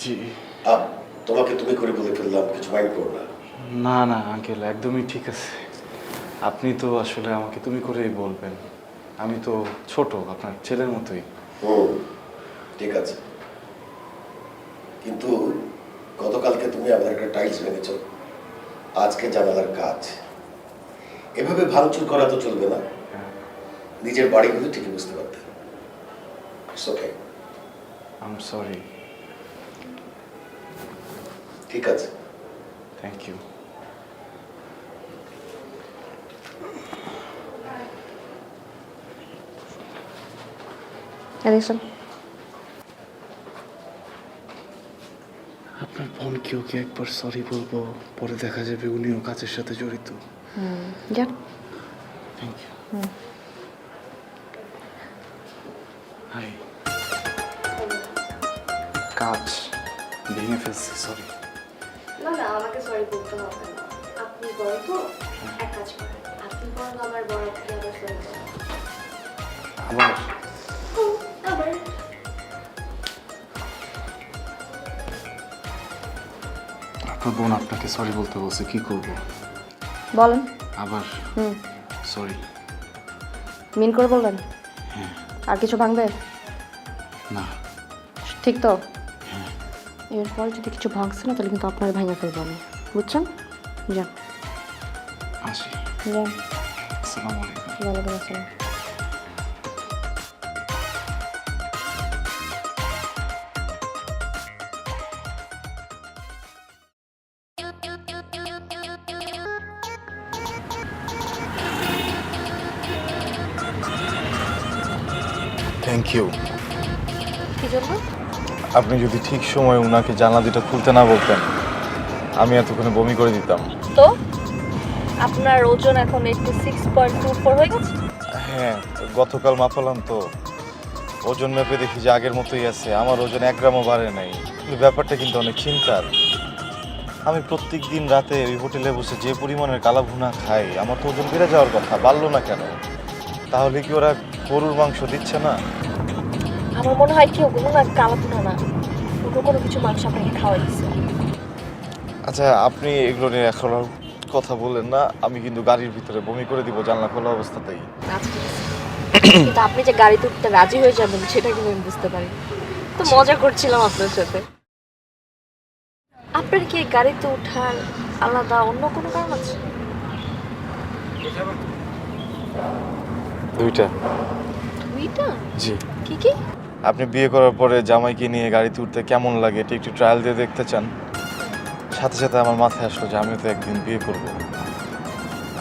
জি। তোমাকে তুমি করে বলে ফেললাম, কিছু মাইন্ড করো না। না না আঙ্কেল, একদমই ঠিক আছে। আপনি তো আসলে আমাকে তুমি করেই বলবেন, আমি তো ছোট, আপনার ছেলের মতোই। ঠিক আছে, কিন্তু গতকালকে তুমি আমাদের একটা টাইলস ভেঙেছ, আজকে জানালার কাজ। এভাবে ভাঙচুর করা তো চলবে না। নিজের বাড়িগুলো ঠিকই বুঝতে পারতে। ওকে, আই এম সরি। ঠিক আছে, থ্যাংক ইউ। আপনার বোনকেও কি একবার সরি বলবো? পরে দেখা যাবে উনিও কাজের সাথে জড়িত। যান। Thank you. হাই। কাজ ভেঙে ফেলছি, সরি। না না, আমাকে সরি বলতে হবে না। আপনি বড় তো, এক কাজ করেন, আপনি বরং আমার বড় থেকে আবার সরি বলেন। আবার? আবার আপনার বোন আপনাকে সরি বলতে বলছে, কি করব? বলেন। আবার? সরি। মিন করে বলবেন? আর কিছু ভাঙবে না। ঠিক তো? এরপরে যদি কিছু ভাঙছে না তাহলে কিন্তু আপনার ভাঙা ফেলবো আমি, বুঝছেন? যান। আসি। যান। আসসালামু আলাইকুম। ওয়ালাইকুম আসসালাম। Thank you. কি জন্য? আপনি যদি ঠিক সময় ওনাকে জানলা দুটো খুলতে না বলতেন আমি এতক্ষণে বমি করে দিতাম। তো আপনার ওজন এখন 86.24 হয়ে গেছে। হ্যাঁ, গতকাল মাপালাম তো ওজন মেপে দেখি যে আগের মতোই আছে, আমার ওজন 1 গ্রামও বাড়ে নাই। কিন্তু ব্যাপারটা কিন্তু অনেক চিন্তার। আমি প্রত্যেক দিন রাতে ওই হোটেলে বসে যে পরিমাণের কালাভুনা খাই, আমার তো ওজন বেড়ে যাওয়ার কথা, বাড়লো না কেন? তাহলে কি ওরা গরুর মাংস দিচ্ছে না? আমার মনে হয় কি ওগুলো না কালাভুনা না, ওগুলো কোনো কিছু মাংস আপনাকে খাওয়াই দিচ্ছে। আচ্ছা, আপনি এগুলো নিয়ে এখন আর কথা বলেন না, আমি কিন্তু গাড়ির ভিতরে বমি করে দিব জানলা খোলা অবস্থাতেই। আচ্ছা ঠিক আছে, কিন্তু আপনি যে গাড়িতে উঠতে রাজি হয়ে যাবেন সেটা কিন্তু আমি বুঝতে পারি। তো মজা করছিলাম আপনার সাথে। আপনার কি গাড়িতে ওঠার আলাদা অন্য কোনো কারণ আছে? দুইটা। দুইটা? জি। কি কি? আপনি বিয়ে করার পরে জামাইকে নিয়ে গাড়িতে উঠতে কেমন লাগে এটা একটু ট্রায়াল দিয়ে দেখতে চান? সাথে সাথে আমার মাথায় আসলো যে আমিও তো একদিন বিয়ে করব।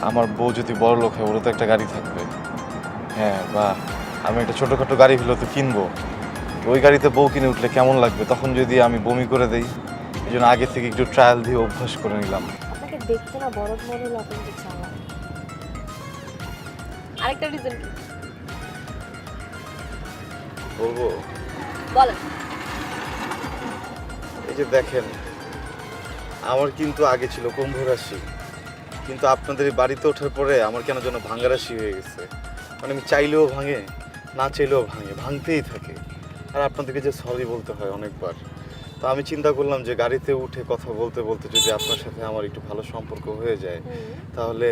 আমার বউ যদি বড় লোক হয় ওরও তো একটা গাড়ি থাকবে। হ্যাঁ, বা আমি একটা ছোটোখাটো গাড়ি হলেও তো কিনবো। ওই গাড়িতে বউ কিনে উঠলে কেমন লাগবে তখন যদি আমি বমি করে দেই? এই জন্য আগে থেকে একটু ট্রায়াল দিয়ে অভ্যাস করে নিলাম। আপনাকে দেখতে না বড় মনে হলো আপনাকে চালা। আরেকটা রিজন কি বলবো? বলেন। এই যে দেখেন, আমার কিন্তু আগে ছিল কুম্ভ রাশি, কিন্তু আপনাদের এই বাড়িতে ওঠার পরে আমার কেন যেন ভাঙা রাশি হয়ে গেছে। মানে আমি চাইলেও ভাঙে, না চাইলেও ভাঙে, ভাঙতেই থাকে। আর আপনাদেরকে যে সরি বলতে হয় অনেকবার। তো আমি চিন্তা করলাম যে গাড়িতে উঠে কথা বলতে বলতে যদি আপনার সাথে আমার একটু ভালো সম্পর্ক হয়ে যায় তাহলে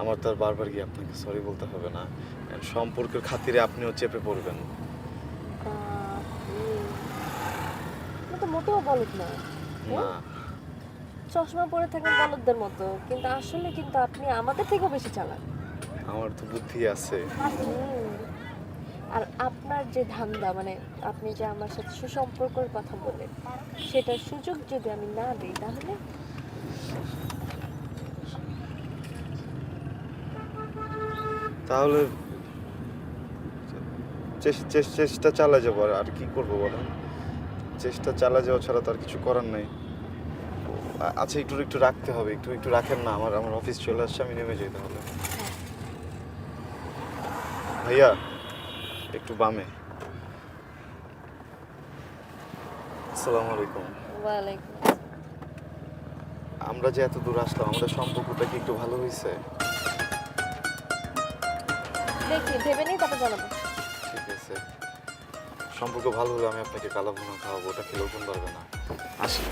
আমার তো আর বারবার গিয়ে আপনাকে সরি বলতে হবে না। সম্পর্কের খাতিরে আপনিও চেপে পড়বেন। তো মোটেও বলদ না, না, চশমা পরে থাকেন বলদদের মতো, কিন্তু আসলে কিন্তু আপনি আমাদের থেকেও বেশি চালাক। আমার তো বুদ্ধি আছে। আর আপনার যে ধান্দা, মানে আপনি যে আমার সাথে সুসম্পর্কের কথা বলেন, সেটার সুযোগ যদি আমি না দিই তাহলে তাহলে চেষ্টা চালা যাবো। আর কি করবো বলেন? চেষ্টা চালা যাওয়া ছাড়া তো আর কিছু করার নাই। আচ্ছা, একটু রাখতে হবে, একটু রাখেন না, আমার অফিস চলে আসছে, আমি নেমে যাই তাহলে। ভাইয়া একটু বামে। আসসালামু আলাইকুম। ওয়ালাইকুম। আমরা যে এত দূর আসলাম, আমাদের সম্পর্কটা কি একটু ভালো হয়েছে? দেখি ভেবে নেই, তারপর জানাবো। ঠিক আছে, সম্পর্ক ভালো হলে আমি আপনাকে কালাভুনা খাওয়াবো, ওটা খেলেও কোন পারবে না। আসি।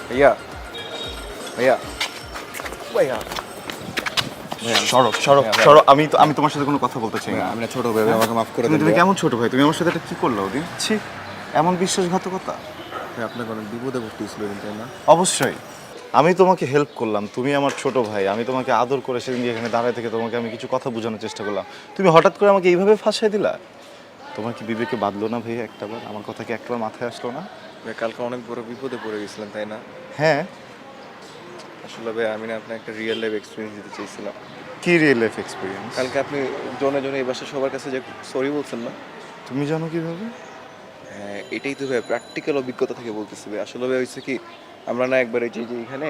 ভাইয়া ভাইয়া ভাইয়া সরব, আমি তোমার সাথে কোনো কথা বলতে চাই না। আমি না ছোট ভাই, আমাকে মাফ করে তুমি দেন। কেমন ছোট ভাই? তুমি আমার সাথে এটা কি করলো ওদিন? ছি, এমন বিশ্বাসঘাতকতা! আপনাকে অনেক বিপদে পড়তেছিল তাই না? অবশ্যই আমি তোমাকে হেল্প করলাম, তুমি আমার ছোট ভাই, আমি তোমাকে আদর করে সেদিন এখানে দাঁড়ায় থেকে তোমাকে আমি কিছু কথা বোঝানোর চেষ্টা করলাম, তুমি হঠাৎ করে আমাকে এইভাবে ফাঁসাই দিলা। তোমার কি বিবেকে বাঁধলো না ভাইয়া একটাবার? আমার কথা কি একটাবার মাথায় আসলো না? ভাই কালকে অনেক বড় বিপদে পড়ে গেছিলাম তাই না? হ্যাঁ। আসলে ভাই আমি না আপনাকে একটা রিয়েল লাইফ এক্সপিরিয়েন্স দিতে চাইছিলাম। কি রিয়েল লাইফ এক্সপিরিয়েন্স? কালকে আপনি জনে জনে এই বাসায় সবার কাছে যে সরি বলছেন না? তুমি জানো কিভাবে? হ্যাঁ, এটাই তো ভাই প্র্যাকটিক্যাল অভিজ্ঞতা থেকে বলতেছি ভাই। আসলে ভাই হয়েছে কি, আমরা না একবার এই যে এখানে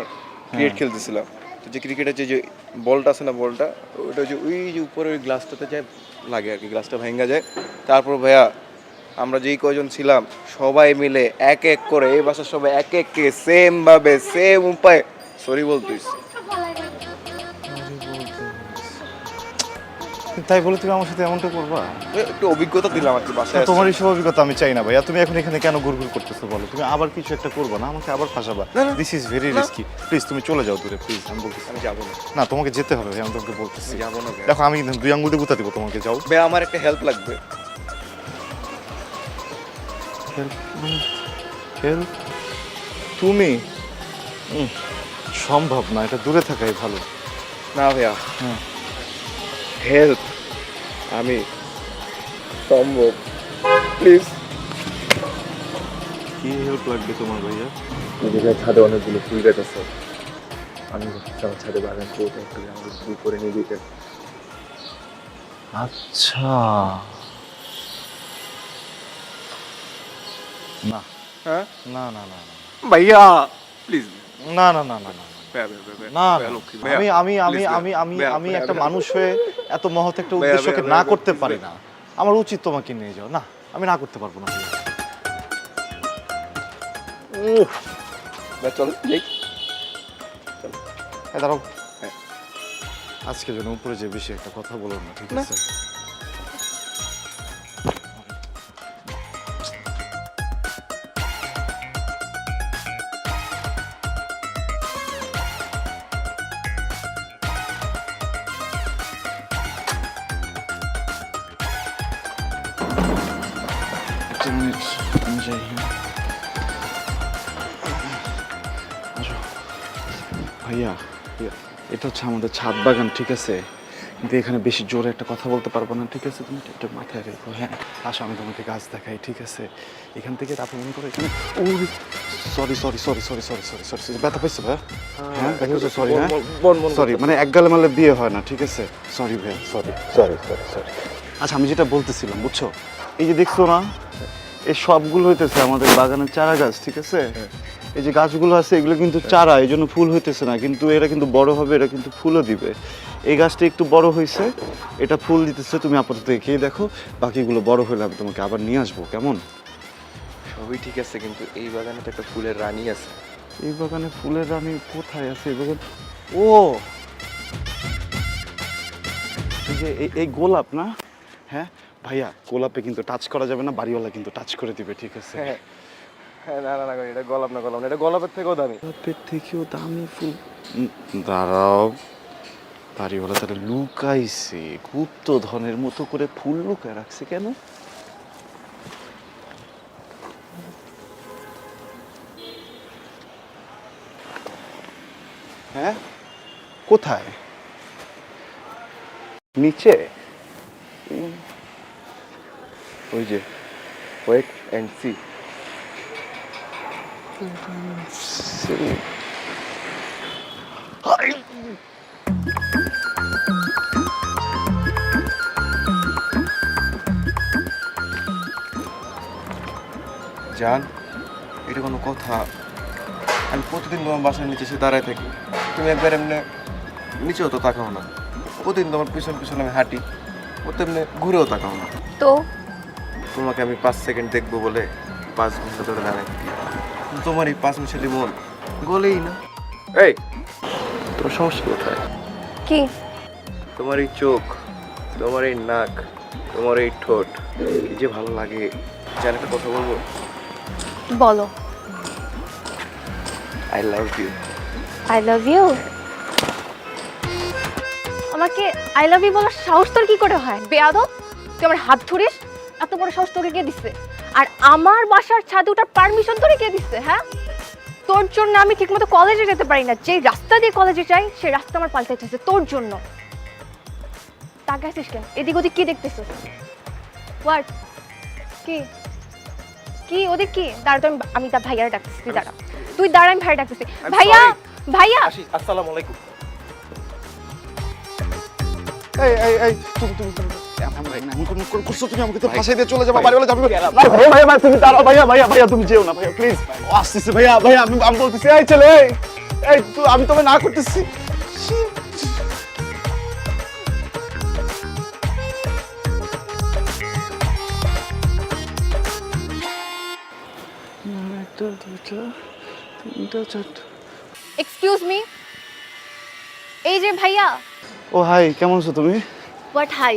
ক্রিকেট খেলতেছিলাম, তো যে ক্রিকেটের যে বলটা আছে না, বলটা ওটা যে ওই যে উপরে ওই গ্লাসটাতে যায় লাগে আর কি, গ্লাসটা ভেঙে যায়। তারপর ভাইয়া আমরা যেই কয়জন ছিলাম সবাই মিলে এক এক করে এই বাসার সবাই এক এককে সেম ভাবে সেম উপায়ে সরি বলতেছি। তাই বলে তুমি আমার সাথে এমনটা করবা? একটু অভিজ্ঞতা দিলাম আর কি বাসায়। তোমার এইসব অভিজ্ঞতা আমি চাই না ভাইয়া। তুমি এখন এখানে কেন গুড়গুড় করতেছো বলো? তুমি আবার কিছু একটা করবা না, আমাকে আবার ফাঁসাবা। This is very risky. Please তুমি চলে যাও দূরে, প্লিজ। আমি বলতেছি আমি যাবো না। না, তোমাকে যেতে হবে ভাই, আমি তোমাকে বলতেছি। যাবো না ভাই। দেখো, আমি 2 আঙ্গুল দিয়ে গুতা দিব তোমাকে, যাও। ভাই আমার একটা হেল্প লাগবে। হেল্প তুমি সম্ভব না, এটা দূরে থাকাই ভালো। না ভাইয়া, হেল্প আমি সম্ভব, প্লিজ। কি হেল্প লাগবে তোমার ভাইয়া? নিজের ছাদে অনেকগুলো ফুল গাছ আছে, আমি আমার ছাদে বাগান করতে একটু আমাকে ফুল করে নিয়ে দিতেন। আচ্ছা, না হ্যাঁ না না না না ভাইয়া প্লিজ। না না না না না না, আমি আমি আমি Please, আমি আমি ভাইয়া, আমি ভাইয়া, একটা ভাইয়া। মানুষ হয়ে এত মহৎ একটা ভাইয়া, উদ্দেশ্যকে ভাইয়া, না ভাইয়া, করতে please, পারি না। আমার উচিত তোমাকে নিয়ে যাও। না, আমি না করতে পারবো না ভাইয়া। চল যাই। এই দাঁড়াও, আজকে যেন উপরে যে বেশি একটা কথা বলো না, ঠিক আছে? একটা মিনিট, আমি যাই। হ্যাঁ, আসো। ভাইয়া, এটা হচ্ছে আমাদের ছাদ বাগান, ঠিক আছে? কিন্তু এখানে বেশি জোরে একটা কথা বলতে পারবো না, ঠিক আছে? তুমি এটা মাথায় রেখো। হ্যাঁ, আসো, আমি তোমাকে গাছ দেখাই, ঠিক আছে? এখান থেকে তারপর মনে করো এখানে sorry sorry sorry sorry sorry sorry sorry sorry ব্যথা পাইছো ভাইয়া? হ্যাঁ, দেখেছো? সরি। হ্যাঁ, সরি, মানে এক গালে মারলে বিয়ে হয় না, ঠিক আছে? সরি ভাইয়া, সরি সরি সরি সরি। আচ্ছা, আমি যেটা বলতেছিলাম, বুঝছো, এই যে দেখছো না, এই সবগুলো হইতেছে আমাদের বাগানের চারা গাছ, ঠিক আছে? এই যে গাছগুলো আছে এগুলো কিন্তু চারা, এই জন্য ফুল হইতেছে না, কিন্তু এরা কিন্তু বড় হবে, এরা কিন্তু ফুলও দিবে। এই গাছটা একটু বড় হয়েছে, এটা ফুল দিতেছে, তুমি আপাতত খেয়ে দেখো, বাকিগুলো বড় হলে আমি তোমাকে আবার নিয়ে আসবো, কেমন? সবই ঠিক আছে, কিন্তু এই বাগানে তো একটা ফুলের রানী আছে। এই বাগানে ফুলের রানী কোথায় আছে? এই বাগান, ও এই যে এই গোলাপ না? হ্যাঁ ভাইয়া, গোলাপে কিন্তু টাচ করা যাবে না, বাড়িওয়ালা কিন্তু টাচ করে দিবে, ঠিক আছে? হ্যাঁ হ্যাঁ, না না না, এটা গোলাপ না, গোলাপ না, এটা গোলাপের থেকেও দামি। গোলাপের থেকেও দামি ফুল? দাঁড়াও, বাড়িওয়ালা তারা লুকাইছে, গুপ্তধনের মতো করে ফুল লুকায় রাখছে কেন? হ্যাঁ, কোথায়? নিচে? ওই যে ওয়েট অ্যান্ড সি। জান, এটা কোনো কথা? আমি প্রতিদিন তোমার বাসার নিচে এসে দাঁড়ায় থাকি, তুমি একবার এমনি নিচেও তো তাকাও না। প্রতিদিন তোমার পিছন পিছন আমি হাঁটি, ও তেমনি ঘুরেও তাকাও না। তো তোমাকে আমি 5 সেকেন্ড দেখবো বলে 5 ঘন্টা ধরে দাঁড়াই থাকি, কিন্তু তোমার এই 5 মিশালি মন গলেই না। এই, তোমার সমস্যা কোথায়? কি? তোমার এই চোখ, তোমার এই নাক, তোমার এই ঠোঁট, কি যে ভালো লাগে। জান, একটা কথা বলবো? বলো। I love you. I love you? আমাকে আই লাভ ইউ বলার সাহস তোর কি করে হয়? বেয়াদব, তুই আমার হাত ধরিস? এত বড় সাহস তোকে কে দিচ্ছে? আর আমার বাসার ছাদে ওঠার পারমিশন তোরে কে দিচ্ছে? হ্যাঁ, তোর জন্য আমি ঠিকমতো কলেজে যেতে পারি না। যেই রাস্তা দিয়ে কলেজে যাই সেই রাস্তা আমার পাল্টাইতেছে তোর জন্য। তাকাইছিস কেন? এদিক ওদিক কি দেখতেছিস? হোয়াট? কি কি ওদিক কি? দাঁড়া, তো আমি তার ভাইয়ার ডাকতেছি, তুই দাঁড়া, তুই দাঁড়া, আমি ভাইয়া ডাকতেছি। ভাইয়া, ভাইয়া। আসসালামু আলাইকুম। এই এই এই, তুমি এমন করছো, তুমি আমাকে তো ফাঁসাই দিয়ে চলে যাবা, বাড়িওয়ালা যাবে। ভাইয়া ভাইয়া, তুমি দাঁড়াও, ভাইয়া ভাইয়া ভাইয়া, তুমি যেও না ভাইয়া, প্লিজ। আসতেছে ভাইয়া, ভাইয়া আমি বলতেছি, এই ছেলে, এই আমি তোমায় না করতেছি। একটা, দুইটা, তিনটা, চারটা। এক্সকিউজ মি, এই যে ভাইয়া। ও হাই, কেমন আছো তুমি? What high?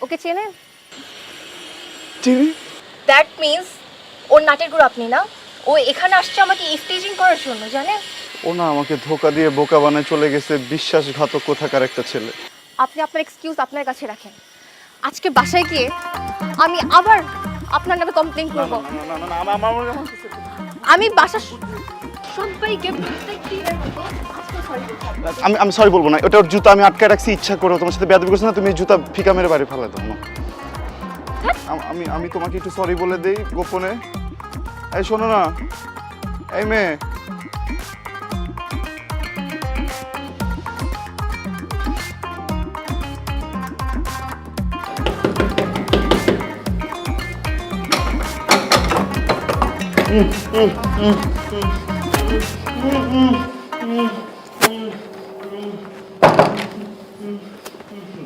ওকে চেনেন? চিনি। দ্যাট মিন্স ওর নাটের গুরু আপনি না? ও এখানে আসছে আমাকে ইফটিজিং করার জন্য, জানেন? ও না, আমাকে ধোকা দিয়ে বোকা বানায় চলে গেছে, বিশ্বাসঘাতক কোথাকার একটা ছেলে। আপনি আপনার এক্সকিউজ আপনার কাছে রাখেন। আজকে বাসায় গিয়ে আমি আবার আপনার নামে কমপ্লেইন করব। না না না, আমার আমি বাসার সবাইকে প্রত্যেক দিনের মতো আজকে সরি বলতে হবে। আমি সরি বলবো না, ওটা ওর জুতা আমি আটকে রাখছি ইচ্ছা করে, তোমার সাথে বেয়াদবি করছি না, তুমি এই জুতা ফিকা মেরে বাড়ি ফেলে দাও না। আমি তোমাকে একটু সরি বলে দেই গোপনে। এই শোনো না, এই মেয়ে,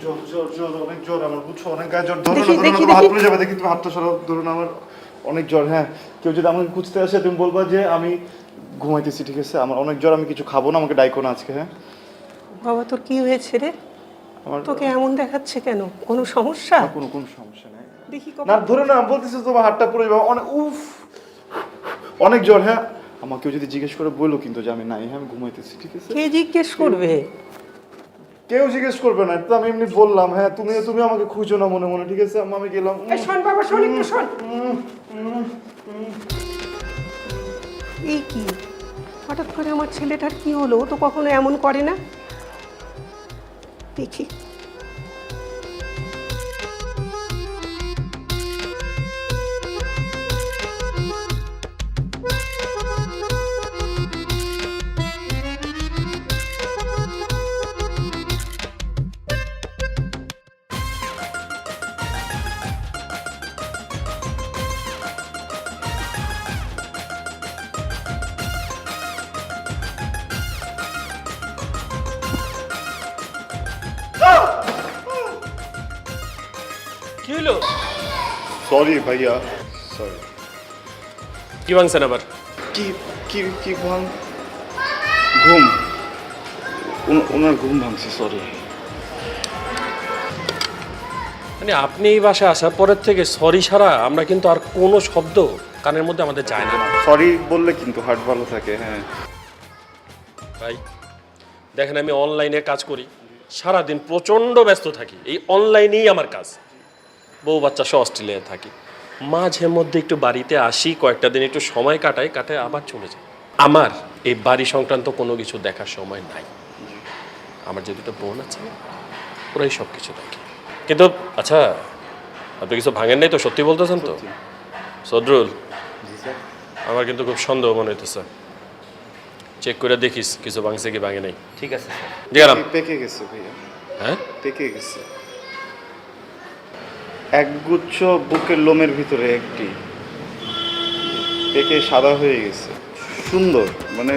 জোর জোর জোর অনেক জোর আমার, বুঝছো, অনেক গায়ে জোর। ধরো না, ধরো না, তোমার হাত পুড়ে যাবে, দেখি তুমি হাতটা সরাও, ধরুন আমার অনেক জ্বর। হ্যাঁ, কেউ যদি আমাকে খুঁজতে আসে তুমি বলবা যে আমি ঘুমাইতেছি, ঠিক আছে? আমার অনেক জ্বর, আমি কিছু খাবো না, আমাকে ডাইকো না আজকে। হ্যাঁ বাবা, তোর কি হয়েছে রে? আমার তোকে এমন দেখাচ্ছে কেন? কোনো সমস্যা? কোনো সমস্যা নেই। দেখি না ধরো না, বলতেছি তোমার হাতটা পুড়ে যাবে, অনেক উফ অনেক জ্বর। হ্যাঁ, আমাকে কেউ যদি জিজ্ঞেস করে বললো কিন্তু যে আমি নাই, হ্যাঁ আমি ঘুমাইতেছি, ঠিক আছে? কে জিজ্ঞেস করবে? কেউ জিজ্ঞেস করবে না, তো আমি এমনি বললাম। হ্যাঁ, তুমি আমাকে খুঁজো না মনে মনে, ঠিক আছে? আমি গেলাম। এই শোন বাবা, শোন একটু শোন। এই কি হঠাৎ করে আমার ছেলেটার কি হলো? ও তো কখনো এমন করে না। দেখি কি হলো? সরি ভাইয়া, সরি। কি ভাঙছেন আবার? কি কি কি ভাঙ? ঘুম, ওনার ঘুম ভাঙছে, সরি। মানে আপনি এই বাসায় আসার পরের থেকে সরি ছাড়া আমরা কিন্তু আর কোনো শব্দ কানের মধ্যে আমাদের যায় না। সরি বললে কিন্তু হার্ট ভালো থাকে। হ্যাঁ ভাই দেখেন, আমি অনলাইনে কাজ করি, সারাদিন প্রচণ্ড ব্যস্ত থাকি, এই অনলাইনেই আমার কাজ। বউ বাচ্চা সহ অস্ট্রেলিয়ায় থাকি, মাঝে মধ্যে একটু বাড়িতে আসি, কয়েকটা দিন একটু সময় কাটাই, আবার চলে যাই। আমার এই বাড়ি সংক্রান্ত কোনো কিছু দেখার সময় নাই। আমার যে দুটো বোন আছে ওরাই সব কিছু দেখে। কিন্তু আচ্ছা, আপনি কিছু ভাঙেন নাই তো? সত্যি বলতেছেন তো? সদরুল, আমার কিন্তু খুব সন্দেহ মনে হইতেছে। চেক করে দেখিস কিছু ভাঙছে কি ভাঙে নাই। ঠিক আছে স্যার। গেলাম। পেকে গেছে ভাইয়া, হ্যাঁ পেকে গেছে। একগুচ্ছ বুকের লোমের ভিতরে একটি পেকে সাদা হয়ে গেছে। সুন্দর, মানে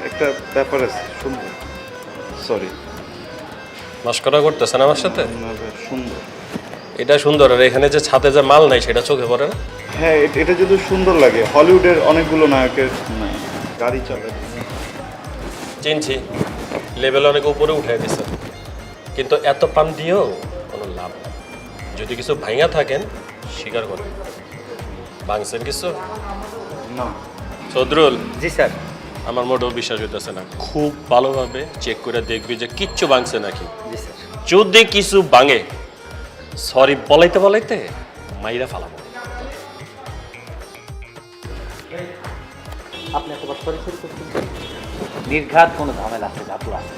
একটা ব্যাপার আছে, সুন্দর। সরি। মস্করা করতেছেন আমার সাথে? সুন্দর, এটা সুন্দর, আর এখানে যে ছাদে যে মাল নাই সেটা চোখে পড়ে না? হ্যাঁ এটা যদি সুন্দর লাগে, হলিউডের অনেকগুলো নায়কের গাড়ি চলে। চিনছি, লেভেল অনেক উপরে উঠে দিছে, কিন্তু এত পাম দিয়েও কোনো লাভ নেই। যদি কিছু ভাঙা থাকেন স্বীকার করেন, ভাঙছেন কিছু? না। সদরুল, জি স্যার। আমার মোটেও বিশ্বাস হইতেছে না। খুব ভালোভাবে চেক করে দেখবি যে কিচ্ছু ভাঙছে নাকি। জি স্যার। যদি কিছু ভাঙে সরি বলাইতে বলাইতে মাইরা ফালাবো। আপনি এতবার সরি সরি করতেছেন, নির্ঘাত কোনো ঝামেলা আছে, জাদু আছে।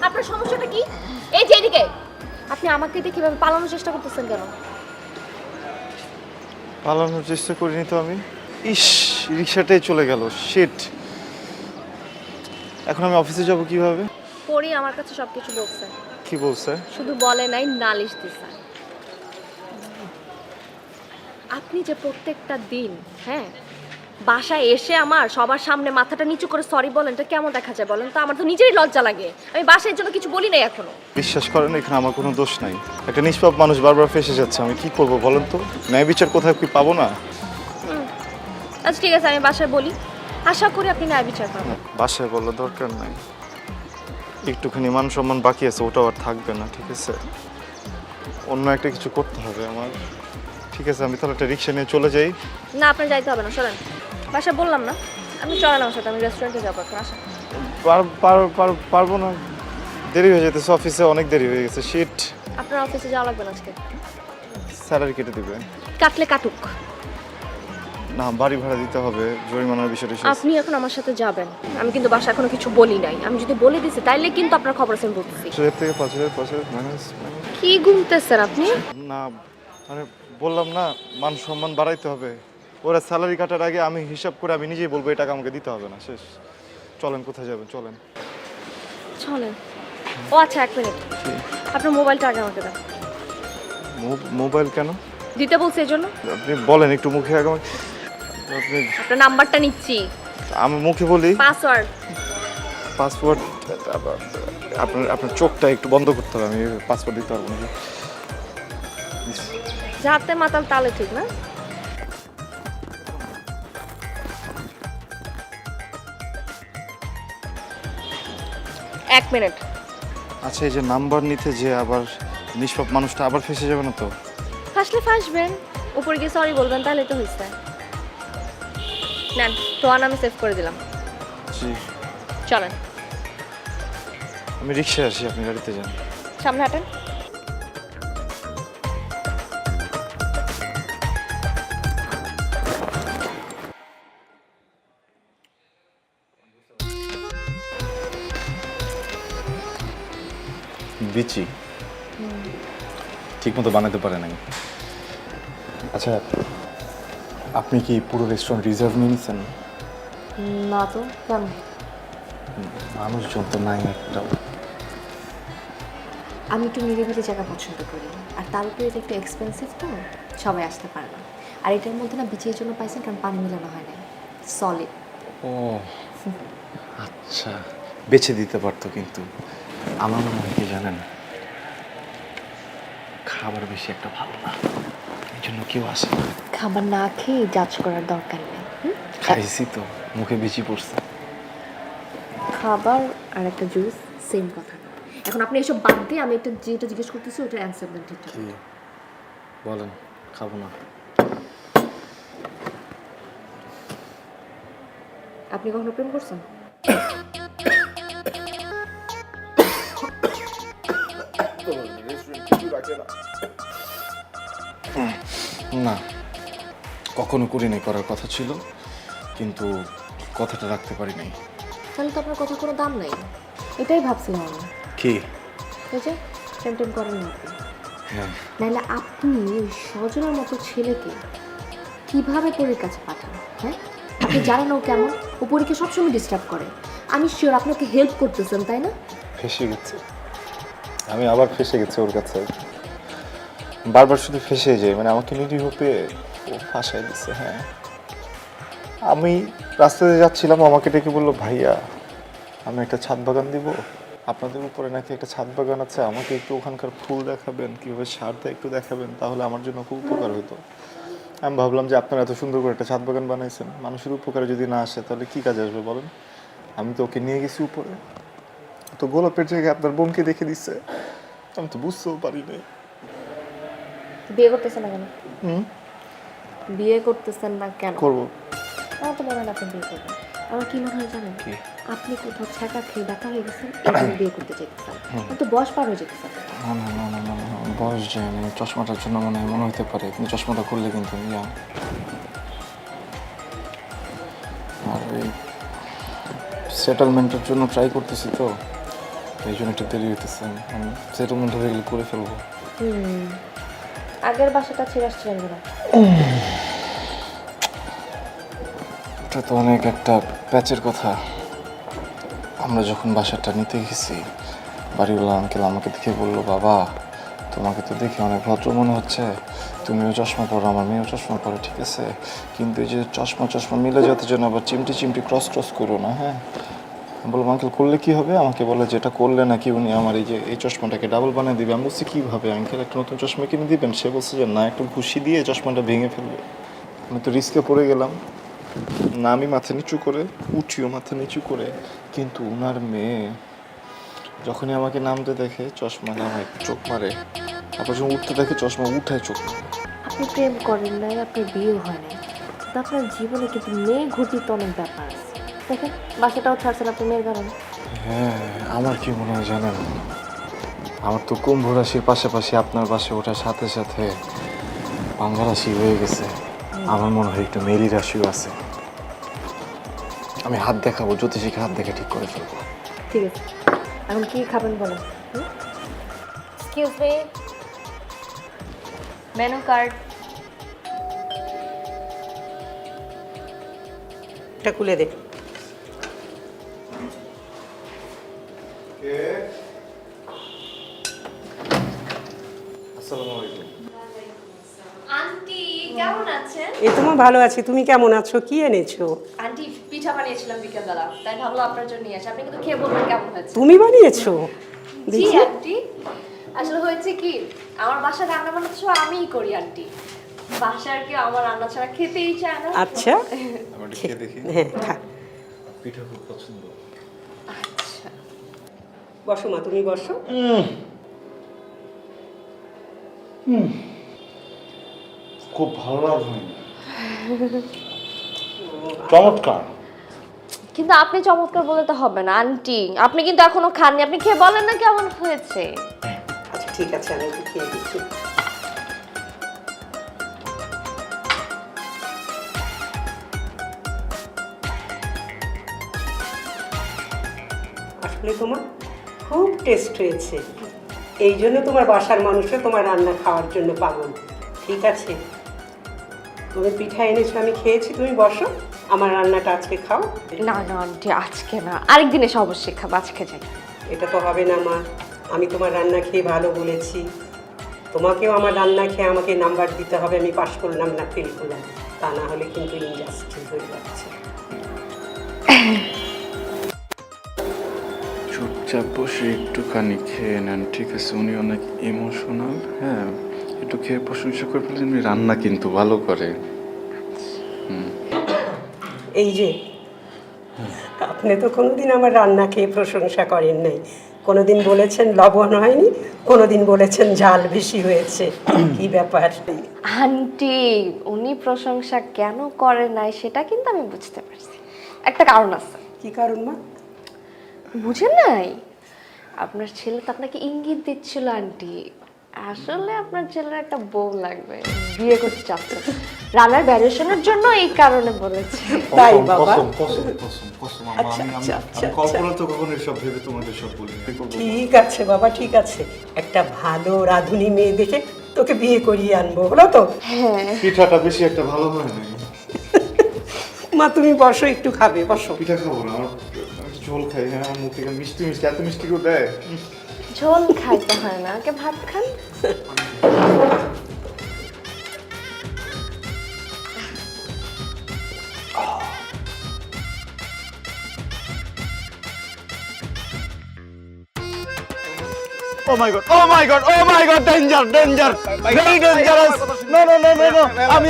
আপনার সমস্যাটা কি? এই যে এদিকে, আপনি আমাকে দিয়ে কিভাবে পালানোর চেষ্টা করতেছেন কেন? পালানোর চেষ্টা করিনি তো আমি। ইস, রিক্সাটাই চলে গেল, শিট। এখন আমি অফিসে যাব কিভাবে? পরি আমার কাছে সবকিছু বলছে। কি বলছে? শুধু বলে নাই, নালিশ দিছে। আপনি যে প্রত্যেকটা দিন, হ্যাঁ, বাসায় এসে আমার সবার সামনে মাথাটা নিচু করে সরি বলেন, এটা কেমন দেখা যায় বলেন তো? আমার তো নিজেরই লজ্জা লাগে। আমি বাসায় এর জন্য কিছু বলি নাই এখনো। বিশ্বাস করেন এখানে আমার কোনো দোষ নাই। একটা নিষ্পাপ মানুষ বারবার ফেসে যাচ্ছে, আমি কি করব বলেন তো? ন্যায় বিচার কোথাও কি পাবো না? আচ্ছা ঠিক আছে, আমি বাসায় বলি, আশা করি আপনি ন্যায় বিচার করবেন। বাসায় বলার দরকার নাই, একটুখানি মান সম্মান বাকি আছে, ওটাও আর থাকবে না। ঠিক আছে, অন্য একটা কিছু করতে হবে আমার। ঠিক আছে, আমি তাহলে একটা রিক্সা নিয়ে চলে যাই। না আপনার যাইতে হবে না, চলেন। বাসায় বললাম না, আমি চলেন আমার সাথে, আমি রেস্টুরেন্টে যাবো এখন, আসেন। পারবো না, দেরি হয়ে যেতেছে, অফিসে অনেক দেরি হয়ে গেছে। শিট, আপনার অফিসে যাওয়া লাগবে না আজকে। স্যালারি কেটে দিবেন? কাটলে কাটুক, না বাড়ি ভাড়া দিতে হবে, জরিমানার বিষয়টা আপনি এখন আমার সাথে যাবেন। আমি কিন্তু বাসায় এখনো কিছু বলি নাই, আমি যদি বলে দিছি তাইলে কিন্তু আপনার খবর আছে আমি বলতেছি। 5,000 থেকে 5,000 মাইনাস। কি গুনতেছেন আপনি? না মানে বললাম না, মান সম্মান বাড়াইতে হবে। ওরা স্যালারি কাটার আগে আমি হিসাব করে আমি নিজেই বলবো এই টাকা আমাকে দিতে হবে না। শেষ, চলেন, কোথায় যাবেন চলেন। চলেন। ও আচ্ছা, 1 মিনিট, আপনার মোবাইলটা আগে আমাকে দেন। মোবাইল কেন দিতে বলছি এই জন্য। আপনি বলেন একটু মুখে আগে আপনি। আপনার নাম্বারটা নিচ্ছি, আমি মুখে বলি। পাসওয়ার্ড। পাসওয়ার্ড আপনার আপনার চোখটা একটু বন্ধ করতে হবে, আমি পাসওয়ার্ড দিতে পারবো না। যাতে মাতাল তালে ঠিক না। এক মিনিট। আচ্ছা, এই যে নাম্বার নিতে যে আবার নিষ্পাপ মানুষটা আবার ফেসে যাবে না তো? ফাঁসলে ফাঁসবেন, উপরে গিয়ে সরি বলবেন, তাহলে তো হয়েছে। নেন, তোয়ান আমি সেভ করে দিলাম। জি, চলেন। আমি রিক্সায় আসি, আপনি গাড়িতে যান। সামনে হাঁটেন। বিচি ঠিক মতো বানাতে পারে নাই। আচ্ছা, আপনি কি পুরো রেস্টুরেন্ট রিজার্ভ নিয়ে নিচ্ছেন? না তো, কেন? মানুষজন তো নাই একটাও। আমি একটু নিরিবিলি জায়গা পছন্দ করি, আর তার উপরে এটা একটু এক্সপেন্সিভ তো, সবাই আসতে পারে না। আর এটার মধ্যে না বিচির জন্য পাইছেন, কারণ পানি মিলানো হয় না, সলিড। ও আচ্ছা, বেছে দিতে পারতো, কিন্তু আমার মনে হয় কি জানেন, খাবার বেশি একটা ভালো না, এই জন্য কেউ আসে না। খাবার না খেয়ে জাজ করার দরকার নেই। খাইছি তো, মুখে বেশি পড়ছে। খাবার আর একটা জুস সেম কথা না। এখন আপনি এসব বাদ দিয়ে আমি একটা যেটা জিজ্ঞেস করতেছি ওটার অ্যান্সার দেন ঠিকঠাক। কি বলেন? খাবো না। আপনি কখনো প্রেম করছেন? না, কখনো করি নাই, করার কথা ছিল কিন্তু কথাটা রাখতে পারি নাই। তাহলে তো আপনার কথা কোনো দাম নাই, এটাই ভাবছিলাম আমি। কি? এই যে প্রেম টেম করেন না আপনি, হ্যাঁ, নাহলে আপনি ওই সজনের মতো ছেলেকে কিভাবে পরীর কাছে পাঠান? হ্যাঁ, আপনি জানেন ও কেমন, ও পরীকে সবসময় ডিস্টার্ব করে। আমি শিওর আপনাকে হেল্প করতেছেন, তাই না? ফেসে গেছে, আমি আবার ফেসে গেছি ওর কাছে, বারবার শুধু ফেসে যাই। মানে আমাকে নিরীহ পেয়ে ও ফাঁসাই দিচ্ছে। হ্যাঁ, আমি রাস্তাতে যাচ্ছিলাম, আমাকে ডেকে বললো, ভাইয়া আমি একটা ছাদ বাগান দিব, আপনাদের উপরে নাকি একটা ছাদ বাগান আছে, আমাকে একটু ওখানকার ফুল দেখাবেন, কীভাবে সার দেয় একটু দেখাবেন, তাহলে আমার জন্য খুব উপকার হতো। আমি ভাবলাম যে আপনারা এত সুন্দর করে একটা ছাদ বাগান বানাইছেন, মানুষের উপকারে যদি না আসে তাহলে কী কাজে আসবে বলেন। আমি তো ওকে নিয়ে গেছি উপরে, তো গোলাপের জায়গায় আপনার বোনকে দেখে দিচ্ছে, আমি তো বুঝতেও পারিনি। বিয়ে করতেছেন না কেন? বিয়ে করতেছেন না কেন? করবো। আমার তো মনে হয় না আপনি বিয়ে করবেন। আমার কি মনে হয় জানেন, আপনি কোথাও ছ্যাঁকা খেয়ে দেখা হয়ে গেছেন, এখন বিয়ে করতে চাইতেছেন, তো বয়স পার হয়ে যেতেছেন। না না না না না না, বয়স যায় না, চশমাটার জন্য মনে হতে পারে, কিন্তু চশমাটা খুললে কিন্তু ইয়া। আর এই সেটেলমেন্টের জন্য ট্রাই করতেছি তো, এই জন্য একটু দেরি হইতেছে। আমি সেটেলমেন্ট হয়ে গেলে করে ফেলবো। আগের বাসাটা ছেড়ে আসছিলেন না? এটা তো অনেক একটা প্যাচের কথা। আমরা যখন বাসাটা নিতে গেছি, বাড়িওয়ালা আঙ্কেল আমাকে দেখে বললো, বাবা তোমাকে তো দেখে অনেক ভদ্র মনে হচ্ছে, তুমিও চশমা পরো, আমার মেয়েও চশমা পরে, ঠিক আছে? কিন্তু এই যে চশমা মিলে যাতে যেন আবার চিমটি ক্রস করো না, হ্যাঁ? বললাম আঙ্কেল করলে কি হবে? আমাকে বলে যেটা করলে নাকি উনি আমার এই চশমাটাকে ডাবল বানিয়ে দিবে। আমি বলছি কীভাবে আঙ্কেল, একটা নতুন চশমা কিনে দিবেন? সে বলছে যে না, একটু ঘুষি দিয়ে চশমাটা ভেঙে ফেলবে। আমি তো রিস্কে পড়ে গেলাম না, আমি মাথা নিচু করে উঠিও মাথা নিচু করে, কিন্তু উনার মেয়ে যখনই আমাকে নামতে দেখে চশমা নামায় চোখ মারে, তারপর যখন উঠতে দেখে চশমা উঠায় চোখ মারে। আপনি প্রেম করেন নাই, আপনার বিয়েও হয় নাই, কিন্তু আপনার জীবনে কিন্তু মেয়ে ঘটিত অনেক ব্যাপার আছে। দেখেন বাসাটাও ছাড়ছেন আপনি মেয়ের কারণে। হ্যাঁ, আমার কি মনে হয় জানেন, আমার তো কুম্ভ রাশির পাশাপাশি আপনার বাসে ওঠার সাথে সাথে বাংলা রাশি হয়ে গেছে। আমার মনে হয় একটু মেরি রাশিও আছে। আমি হাত দেখাবো, জ্যোতিষীকে হাত দেখে ঠিক করে ফেলবো। ঠিক আছে, এখন কি খাবেন বলেন? Excuse me, menu card. এটা খুলে দে। আন্টি কেমন আছেন? এই তোমার ভালো আছি, তুমি কেমন আছো? কি এনেছো? আন্টি পিঠা বানিয়েছিলাম বিকেলবেলা, তাই ভাবলাম আপনার জন্য নিয়ে আসি। আপনি কিন্তু খেয়ে বলবেন কেমন হয়েছে। তুমি বানিয়েছো? জি দেখি। আন্টি, আসলে হয়েছে কি, আমার বাসায় রান্না বান্না তো আমিই করি আন্টি। বাসার কি আমার রান্না ছাড়া খেতেই চায় না। আচ্ছা, আমার খেয়ে দেখি। হ্যাঁ খা। পিঠা খুব পছন্দ। আচ্ছা বসো মা, তুমি বসো। খুব ভালো লাগলো, চমৎকার। কিন্তু আপনি চমৎকার বলে তো হবে না আন্টি, আপনি কিন্তু এখনো খাননি, আপনি খেয়ে বলেন না কেমন হয়েছে। আচ্ছা ঠিক আছে, আমি একটু খেয়ে দিচ্ছি। আসলে তোমার খুব টেস্ট হয়েছে, এই জন্য তোমার বাসার মানুষও তোমার রান্না খাওয়ার জন্য পাগল। ঠিক আছে, তুমি পিঠা এনেছো, আমি খেয়েছি, তুমি বসো, আমার রান্নাটা আজকে খাও। না না আন্টি, আজকে না, আরেকদিন এসে অবশ্যই খাবো, আজকে যাই। এটা তো হবে না মা, আমি তোমার রান্না খেয়ে ভালো বলেছি, তোমাকেও আমার রান্না খেয়ে আমাকে নাম্বার দিতে হবে, আমি পাস করলাম না ফেল করলাম, তা না হলে কিন্তু ইনজাস্টিস হয়ে যাচ্ছে। চুপচাপ বসে একটুখানি খেয়ে নেন, ঠিক আছে? উনি অনেক ইমোশনাল, হ্যাঁ, একটু খেয়ে প্রশংসা করে ফেলেন। উনি রান্না কিন্তু ভালো করে। এই যে আপনি তো কোনোদিন আমার রান্না খেয়ে প্রশংসা করেন নাই, কোনোদিন বলেছেন লবণ হয়নি, কোনোদিন বলেছেন ঝাল বেশি হয়েছে, কি ব্যাপার? আন্টি উনি প্রশংসা কেন করে নাই সেটা কিন্তু আমি বুঝতে পারছি, একটা কারণ আছে। কি কারণ মা? বুঝেন নাই? আপনার ছেলে তো আপনাকে ইঙ্গিত দিচ্ছিল আন্টি, আসলে আপনার ছেলের একটা বউ লাগবে, বিয়ে করতে চাচ্ছে, রান্নার ভ্যারিয়েশনের জন্য এই কারণে বলেছে। তাই বাবা? আমি কল্পনা তো কখনো এসব ভেবে তোমাদের সব বলি। ঠিক আছে বাবা, ঠিক আছে, একটা ভালো রাঁধুনি মেয়ে দেখে তোকে বিয়ে করিয়ে আনবো, হলো তো? পিঠাটা বেশি একটা ভালো হয় না। মা তুমি বসো, একটু খাবে, বসো। পিঠা খাবো না, আমার ঝোল খাই। হ্যাঁ, আমার মুখ থেকে মিষ্টি এত মিষ্টি কেউ দেয়? ঝোল খাইতে হয় না, আগে ভাত খান। Oh my god, oh my god, oh my god, danger, danger, very dangerous. No, no, no, no, no.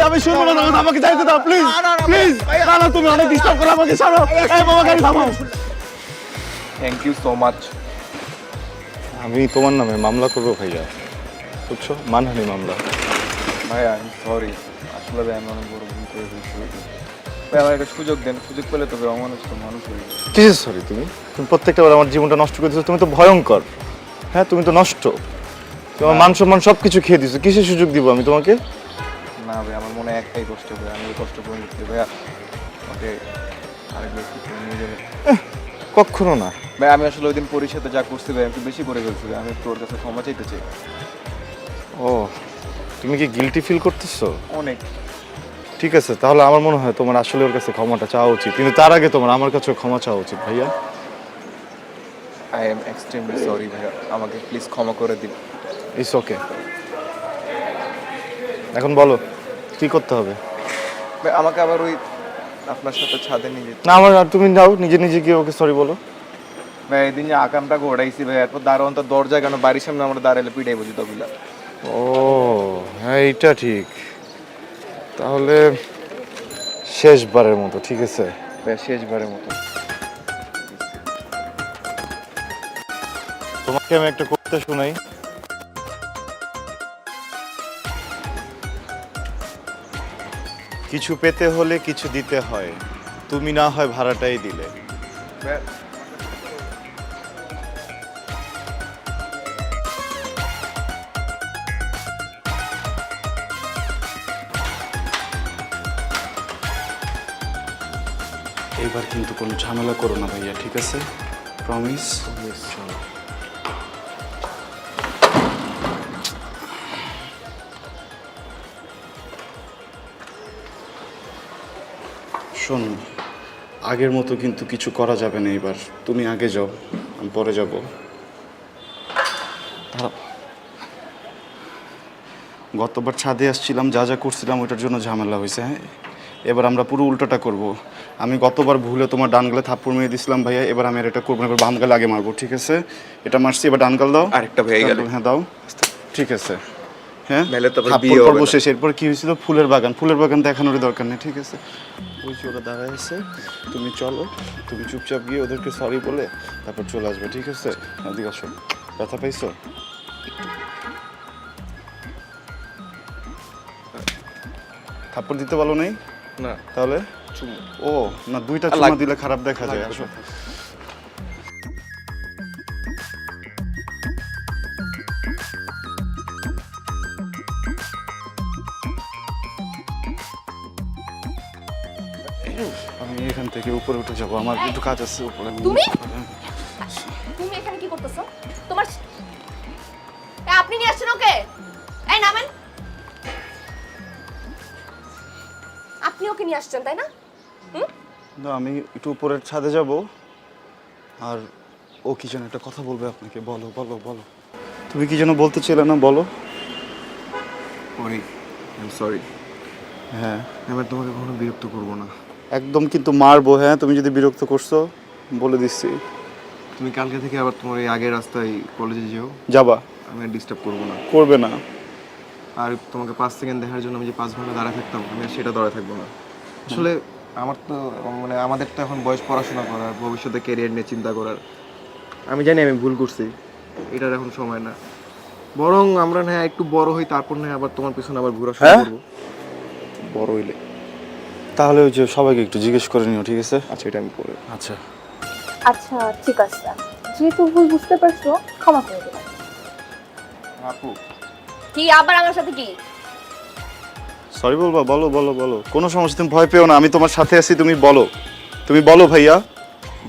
আমি শুনবো না, আমাকে যাইতে দাও, প্লিজ, প্লিজ। না না, তুমি অনেক ডিস্টার্ব করো আমাকে, ছাড়ো। এই বাবা, গাড়ি থামাও। Thank you so much. আমি তোমার নামে মামলা করবো ভাইয়া, বুঝছো? মানহানি মামলা। ভাই আই এম সরি, আসলে ভাই আমি অনেক বড় ভুল করে ফেলছি। ভাই আমার একটা সুযোগ দেন, সুযোগ পেলে তবে অমানুষ তো মানুষ হয়ে যাবে। কিসের সরি? তুমি প্রত্যেকটা বার আমার জীবনটা নষ্ট করে দিচ্ছ, তুমি তো ভয়ঙ্কর। হ্যাঁ, তুমি তো নষ্ট, তোমার মান সম্মান সব কিছু খেয়ে দিচ্ছ, কিসের সুযোগ দিব আমি তোমাকে? না ভাই, আমার মনে একটাই কষ্ট, ভাই আমি কষ্ট করে নিচ্ছি ভাইয়া, আমাকে আরেক ব্যক্তি করে নিয়ে যাবে। কখনো না ভাই, আমি আসলে ওই দিন পরিষদে যা করছি ভাই, একটু বেশি করে ফেলছি ভাই, আমি তোর কাছে ক্ষমা চাইতে চাই। ও, তুমি কি গিলটি ফিল করতেছো? অনেক। ঠিক আছে, তাহলে আমার মনে হয় তোমার আসলে ওর কাছে ক্ষমাটা চাওয়া উচিত, কিন্তু তার আগে তোমার আমার কাছে ক্ষমা চাওয়া উচিত ভাইয়া। আই এম এক্সট্রিমলি সরি ভাইয়া, আমাকে প্লিজ ক্ষমা করে দিন। It's okay. এখন বলো কি করতে হবে? ভাই আমাকে আবার ওই আপনার সাথে ছাদে নিয়ে যেতে। না আমার আর তুমি যাও, নিজে নিজে গিয়ে ওকে সরি বলো। ভাই এদিন যে আকামটাকে ওড়াইছি ভাই, এরপর দারোয়ান তো দরজা কেন বাড়ির সামনে আমরা দাঁড়ালে পিটাই বুঝি তবিলা। ও হ্যাঁ এইটা ঠিক। তাহলে শেষবারের মতো, ঠিক আছে? ভাই শেষবারের মতো। তোমাকে আমি একটা কবিতা শোনাই। কিছু পেতে হলে কিছু দিতে হয়, তুমি না হয় ভাড়াটাই দিলে। ভাই এইবার কিন্তু কোনো ঝামেলা করো না ভাইয়া, ঠিক আছে? প্রমিস? চলো। শোন, আগের মতো কিন্তু কিছু করা যাবে না এবার। তুমি আগে যাও, আমি পরে যাব। দাঁড়াও। গতবার ছাদে আসছিলাম, যা যা করছিলাম ওইটার জন্য ঝামেলা হয়েছে। হ্যাঁ, এবার আমরা পুরো উল্টোটা করব। আমি গতবার ভুলে তোমার ডান গালে থাপ্পড় মেরে দিছিলাম ভাইয়া, এবার আমি আর এটা করবো না, এবার বাম গালে আগে মারবো, ঠিক আছে? এটা মারছি, এবার ডান গাল দাও। আরেকটা ভাই গেলে। হ্যাঁ দাও, ঠিক আছে। হ্যাঁ, নাহলে তো আবার থাপ্পড় বিয়ে হবে পর্ব না। শেষ। এরপর কি হয়েছিল? ফুলের বাগান। ফুলের বাগান দেখানোর দরকার নেই, ঠিক আছে? ওই যে ওরা দাঁড়ায় আছে, তুমি চলো, তুমি চুপচাপ গিয়ে ওদেরকে সরি বলে তারপর চলে আসবে, ঠিক আছে? এদিকে আসো। ব্যথা পাইছো? থাপ্পড় দিতে ভালো নেই না তাহলে? ও না, দুইটা চুমা দিলে খারাপ দেখা যায়। আসো। আমি এখান থেকে উপরে উঠে যাবো, আমার একটু কাজ আছে উপরে। তুমি তুমি এখানে কি করতেছো? তোমার আপনি নিয়ে আসছেন ওকে? এই নামেন। আপনি ওকে নিয়ে আসছেন তাই না? না, আমি একটু উপরের ছাদে যাব, আর ও কি যেন একটা কথা বলবে আপনাকে। বলো বলো বলো, তুমি কি যেন বলতে ছিলে না, বলো। অনেক সরি। হ্যাঁ, এবার তোমাকে কখনো বিরক্ত করবো না। একদম কিন্তু মারবো। হ্যাঁ, তুমি যদি বিরক্ত করছো বলে দিচ্ছি। তুমি কালকে থেকে আবার তোমার এই আগের রাস্তায় কলেজে যেও, যাবা? আমি আর ডিস্টার্ব করবো না। করবে না? আর তোমাকে 5 সেকেন্ড দেখার জন্য আমি যে 5 ঘন্টা দাঁড়ায় থাকতাম, আমি আর সেটা দাঁড়ায় থাকবো না। আসলে আমার তো মানে আমাদের তো এখন বয়স পড়াশোনা করার, ভবিষ্যতে ক্যারিয়ার নিয়ে চিন্তা করার। আমি জানি আমি ভুল করছি, এটার এখন সময় না। বরং আমরা না একটু বড় হই, তারপর না আবার তোমার পিছনে আবার ঘোরা শুরু হ্যাঁ? করবো। বড় হইলে তাহলে ওই যে সবাইকে একটু জিজ্ঞেস করে নিও, ঠিক আছে? আচ্ছা, এটা আমি পরে। আচ্ছা। আচ্ছা ঠিক আছে, যেহেতু ভুল বুঝতে পারছো ক্ষমা করে দিলাম। আপু কি আবার আমার সাথে কি? সরি বলবা? বলো বলো বলো, কোনো সমস্যা, তুমি ভয় পেও না, আমি তোমার সাথে আছি। তুমি বলো, তুমি বলো ভাইয়া।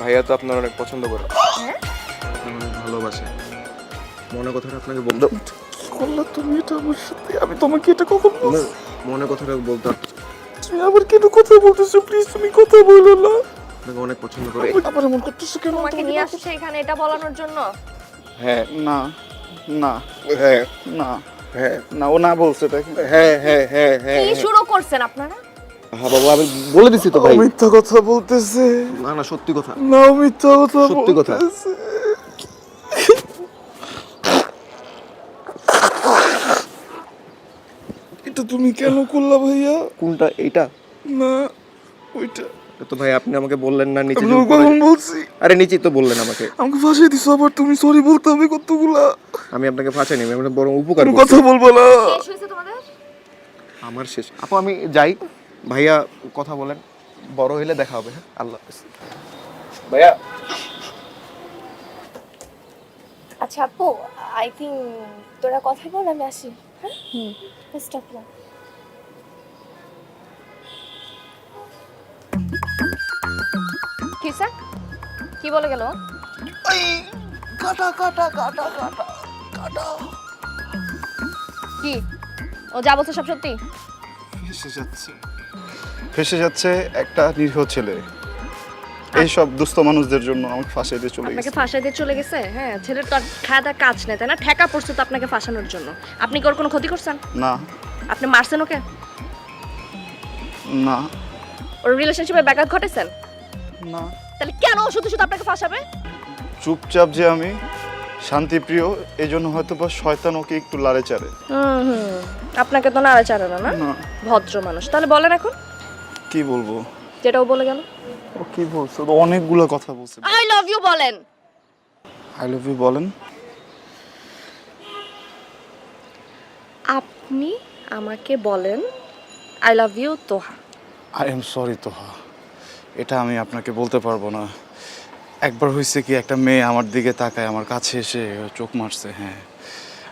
ভাইয়া তো আপনার অনেক পছন্দ করে, হ্যাঁ? আপনার অনেক ভালোবাসে। মনে কথাটা আপনাকে বলতে কি করলা তুমি এটা আমার সাথে? আমি তোমাকে এটা কখন বলছি? মনে কথাটা বলতে তুমি আবার কেন কথা বলতেছো? প্লিজ তুমি কথা বলো না। আপনাকে অনেক পছন্দ করে। আবার এমন করতেছো কেন? তোমাকে নিয়ে আসছে এখানে এটা বলানোর জন্য? হ্যাঁ না না হ্যাঁ না হ্যাঁ না, ও না বলছে, দেখেন। হ্যাঁ হ্যাঁ হ্যাঁ হ্যাঁ কি শুরু করছেন আপনারা? হ্যাঁ বাবা, আমি বলে দিছি তো ভাই। মিথ্যা কথা বলতেছে। না না, সত্যি কথা। না, মিথ্যা কথা সত্যি কথা। বলতেছে। এটা তুমি কেন করলা ভাইয়া? কোনটা? এইটা না, ওইটা। তো ভাই আপনি আমাকে বললেন না নিচে আমি যাও কখন করে- বলছি? আরে নিচেই তো বললেন আমাকে। আমাকে ফাঁসিয়ে দিছো, আবার তুমি সরি বলতে হবে কতগুলা। আমি আপনাকে ফাঁসাই নি, আমি আপনার বরং উপকার তুমি করছি। কথা বলবো না। শেষ হয়েছে তোমাদের? আমার শেষ। আপু আমি যাই, ভাইয়া কথা বলেন, বড় হইলে দেখা হবে। হ্যাঁ, আল্লাহ হাফেজ। ভাইয়া আচ্ছা আপু, আই থিঙ্ক তোরা কথা বল, আমি আসি। হ্যাঁ, বেস্ট অফ লাক। কি স্যার, কি বলে গেল? কি ও যা বলছে সব সত্যি? ফেসে যাচ্ছে একটা নিরীহ ছেলে। এইসব দুস্থ মানুষদের জন্য আমাকে ফাঁসিয়ে দিয়ে চলে আপনাকে গেছে। ফাঁসাই দিয়ে চলে গেছে? হ্যাঁ, ছেলের তো আর খাওয়া দাওয়া কাজ নেই, তাই না? ঠেকা পড়ছে তো আপনাকে ফাঁসানোর জন্য। আপনি কি ওর কোনো ক্ষতি করছেন? না আপনি মারছেন ওকে? না ওর রিলেশনশিপে ব্যাঘাত ঘটেছেন? না, তাহলে কেন ও শুধু শুধু আপনাকে ফাঁসাবে? চুপচাপ যে আমি শান্তিপ্রিয়, এই জন্য হয়তো বা শয়তান ওকে একটু লাড়ে চাড়ে। আপনাকে তো নাড়া চাড়ে না, না? না। ভদ্র মানুষ। তাহলে বলেন এখন কি বলবো? যেটা ও বলে গেল। ও কি বলছে? ও অনেকগুলো কথা বলছে। আই লাভ ইউ বলেন। আই লাভ ইউ বলেন। আপনি আমাকে বলেন I love you Toha. I am sorry Toha, এটা আমি আপনাকে বলতে পারবো না। একবার হয়েছে কি, একটা মেয়ে আমার দিকে তাকায়, আমার কাছে এসে চোখ মারছে। হ্যাঁ,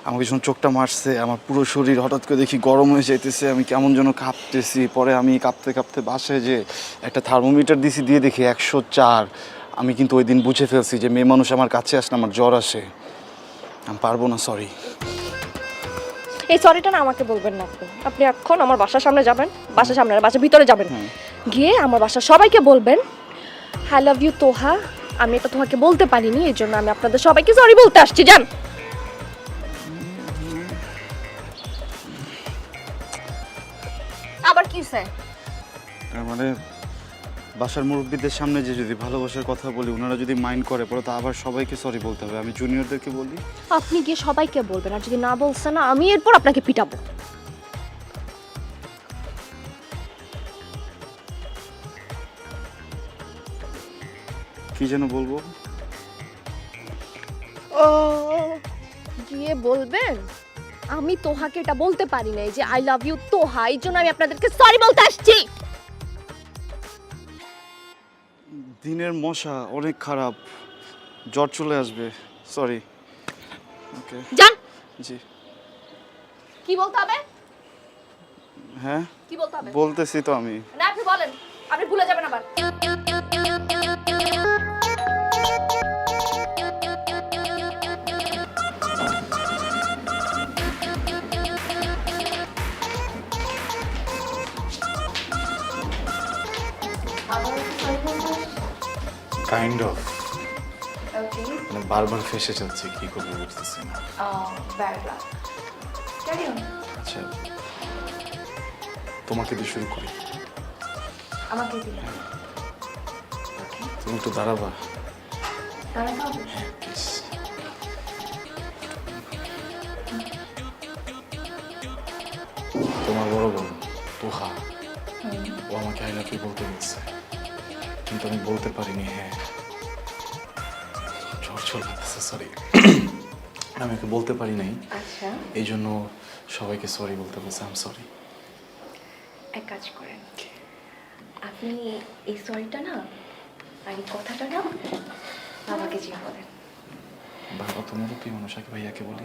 আমাকে যখন চোখটা মারছে, আমার পুরো শরীর হঠাৎ করে দেখি গরম হয়ে যাইতেছে, আমি কেমন যেন কাঁপতেছি। পরে আমি কাঁপতে কাঁপতে বাসায় যে একটা থার্মোমিটার দিছি, দিয়ে দেখি 104। আমি কিন্তু ওই দিন বুঝে ফেলছি যে মেয়ে মানুষ আমার কাছে আসলে আমার জ্বর আসে। আমি পারবো না, সরি। এই সরিটা না আমাকে বলবেন না। আপনি এখন আমার বাসার সামনে যাবেন, বাসার সামনে না, বাসার ভিতরে যাবেন, গিয়ে আমার বাসার সবাইকে বলবেন আই লাভ ইউ তোহা। আমি এটা তোমাকে বলতে পারিনি, এই জন্য আমি আপনাদের সবাইকে সরি বলতে আসছি। যান। আবার কি স্যার? মানে বাসার মুরব্বীদের সামনে যে যদি ভালোবাসার কথা বলি, ওনারা যদি মাইন্ড করে, পরে তো আবার সবাইকে সরি বলতে হবে। আমি জুনিয়রদেরকে বলি। আপনি গিয়ে সবাইকে বলবেন, আর যদি না বলছেন না, আমি এরপর আপনাকে পিটাবো। কি যেন বলবো? গিয়ে বলবেন আমি তোহাকে এটা বলতে পারি নাই যে আই লাভ ইউ তোহা, এই জন্য আমি আপনাদেরকে সরি বলতে আসছি। দিনের মশা অনেক খারাপ, জ্বর চলে আসবে, সরি। ওকে, যান। জি। কি বলতে হবে? হ্যাঁ, কি বলতে হবে? বলতেছি তো আমি। না, আপনি বলেন, আপনি ভুলে যাবেন আবার। কাইন্ড অফ, মানে বারবার ফেসে যাচ্ছে, কি করবো বুঝতেছি না। আচ্ছা, তোমাকে দিয়ে শুরু করি। আমাকে দিন। তুমি একটু দাঁড়াবা। তোমার বড় বোন তোহা, ও আমাকে আই লাভ ইউ বলতে বলছে, কিন্তু আমি বলতে পারিনি। হ্যাঁ, ঝড় চলে আসছে, সরি। আমি ওকে বলতে পারি নাই, আচ্ছা, এই জন্য সবাইকে সরি বলতে বলছে। I am sorry. এক কাজ করেন, আপনি এই সরিটা না, আর এই কথাটা না বাবাকে জিজ্ঞাসা করেন। বাবা তোমারও কি মানুষ, আগে ভাইয়াকে বলি?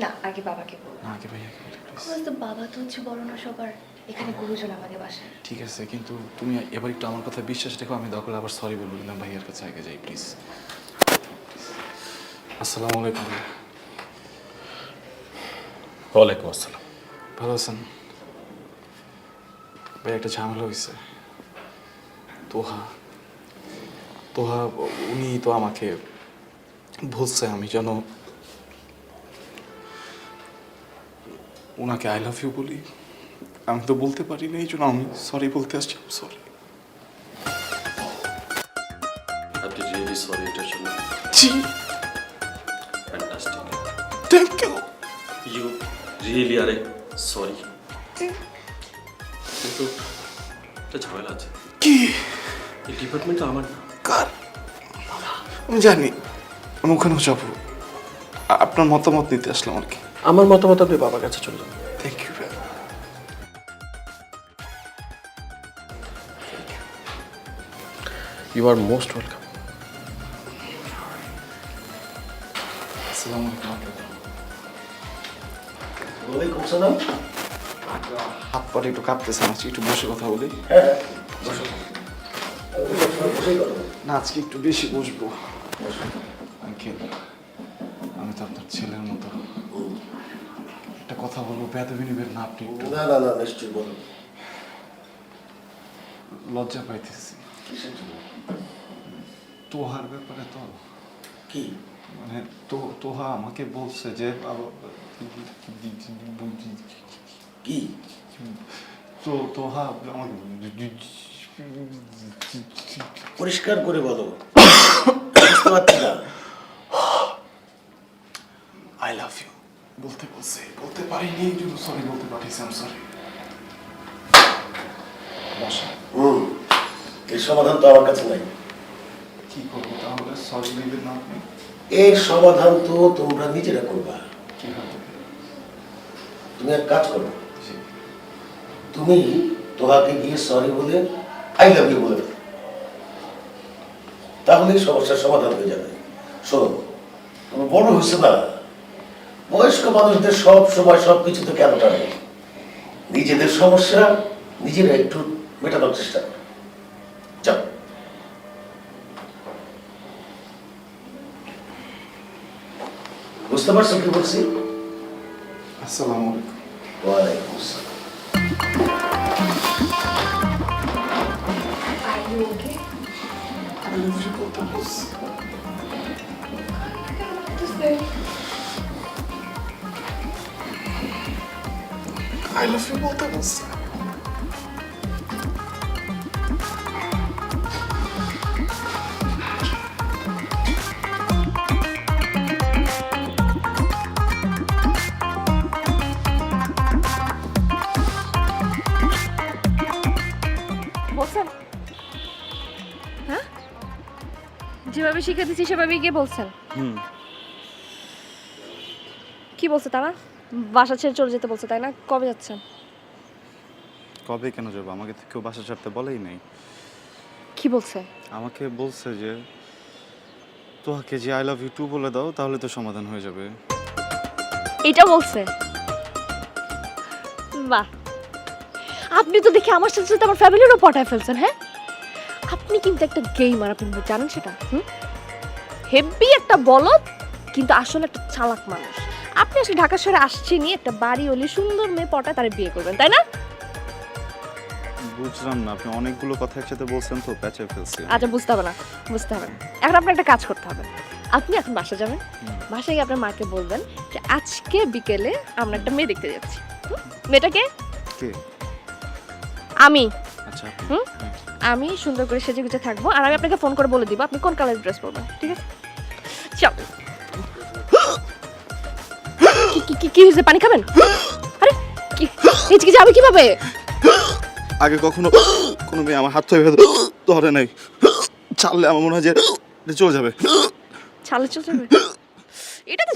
না, আগে বাবাকে বলুন। না, আগে ভাইয়াকে বলি প্লিজ। তো বাবা তো হচ্ছে বড় না সবার, এখানে গুরুজন আমাদের বাসায়। ঠিক আছে, কিন্তু তুমি এবার একটু আমার কথা বিশ্বাস রেখো। আমি দরকার আবার সরি বলবো, কিন্তু আমি ভাইয়ার কাছে আগে যাই প্লিজ। আসসালামু আলাইকুম। ওয়ালাইকুম আসসালাম। ভালো আছেন ভাই? একটা ঝামেলা হয়েছে। তোহা তোহা উনি তো আমাকে বলছে আমি যেন ওনাকে আই লাভ ইউ বলি। আমি তো বলতে পারি না, এই জন্য আমি সরি বলতে আসছি। সরি। আপনি রিয়েলি সরি এটার জন্য? জি, fantastic. Thank you. You really আরে সরি। কিন্তু একটা ঝামেলা আছে। কি? এই ডিপার্টমেন্টটা আমার না। কার? আমি জানি, আমি ওখানেও যাবো। আপনার মতামত নিতে আসলাম আর কি। আমার মতামত আপনি বাবার কাছে চলে যান। Thank you. You are most welcome. আসসালামু আলাইকুম। ওয়ালাইকুম সালাম। হাত পাটা একটু কাঁপতেছে, আজকে একটু বসে কথা বলি। না, আজকে একটু বেশি বসবো। আঙ্কেল, আমি তো আপনার ছেলের মতো, একটা কথা বলবো, বেয়াদবি নিবেন না আপনি? একটু না না না, নিশ্চয়ই বলুন। লজ্জা পাইতেছি। তোহার ব্যাপারে তো কি মানে তোহা আমাকে বলছে যে কি তোহা আমাকে পরিষ্কার করে বলো, বুঝতে পারছি না। আই লাভ ইউ বলতে বলছে, বলতে পারিনি, এই জন্য সরি বলতে পাঠিয়েছি। আম সরি। এর সমাধান তো আমার কাছে নাই। কি করবো তাহলে? সরি নেবেন না আপনি? এর সমাধান তো তোমরা নিজেরা করবা। কিভাবে? তুমি এক কাজ করো, তুমি তোহাকে গিয়ে সরি বলে আই লাভ ইউ বলে দাও। তাহলে এই সমস্যার সমাধান হয়ে যাবে। শোনো, তুমি বড় হয়েছে না, বয়স্ক মানুষদের সব সময় সব কিছুতে কেন টানে? নিজেদের সমস্যা নিজেরা একটু মেটানোর চেষ্টা করো। যাও। বুঝতে পারছো কি বলছি? আসসালামু আলাইকুম। ওয়ালাইকুম আসসালাম। আই লাভ ইউ বলতে বলছে। বলছেন? হ্যাঁ, যেভাবে শিখে দিচ্ছি সেভাবে গিয়ে বলছেন? কি বলছে তারা? বাসা ছেড়ে চলে যেতে বলছে, তাই না? কবে যাচ্ছেন? কবে কেন যাবো? আমাকে তো কেউ বাসা ছাড়তে বলেই নাই। কি বলছে? আমাকে বলছে যে তোহাকে যে আই লাভ ইউ টু বলে দাও, তাহলে তো সমাধান হয়ে যাবে। এটা বলছে? বাহ, আপনি তো দেখি আমার সাথে সাথে আমার ফ্যামিলিরও পটায় ফেলছেন। হ্যাঁ, আপনি কিন্তু একটা গেমার, আপনি জানেন সেটা? হেভি একটা বলদ, কিন্তু আসলে একটা চালাক মানুষ। আপনি আসলে ঢাকা শহরে আসছেনই একটা বাড়ি হলে সুন্দর মেয়ে পটায় তারা বিয়ে করবেন, তাই না? বুঝলাম না, আপনি অনেকগুলো কথা একসাথে বলছেন তো, প্যাচে ফেলছি। আচ্ছা, বুঝতে হবে না, বুঝতে হবে না। এখন আপনার একটা কাজ করতে হবে। আপনি এখন বাসা যাবেন, বাসায় গিয়ে আপনার মাকে বলবেন যে আজকে বিকেলে আমরা একটা মেয়ে দেখতে যাচ্ছি। মেয়েটাকে কে? আমি। আচ্ছা। আমি সুন্দর করে সেজে গুজে থাকবো, আর আমি আপনাকে ফোন করে বলে দিব আপনি কোন কালারের ড্রেস পরবেন, ঠিক আছে? চল। কি হয়েছে? পানি খাবেন? আরে কি হিচকি যাবে কিভাবে? আগে কখনো কোনো মেয়ে আমার হাত ধরে ধরে নাই, ছাড়লে আমার মনে হয় যে চলে যাবে। ছালে চলে যাবে? এটা তো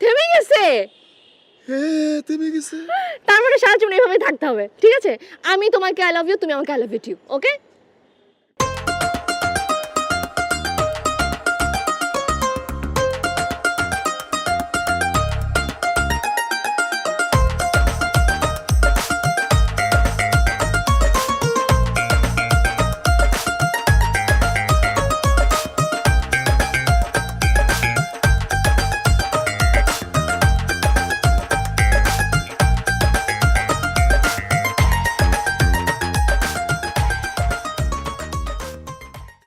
থেমে গেছে। থেমে গেছে। তার মানে সারা জীবন এইভাবে থাকতে হবে, ঠিক আছে? আমি তোমাকে আই লাভ ইউ, তুমি আমাকে I love you too, okay?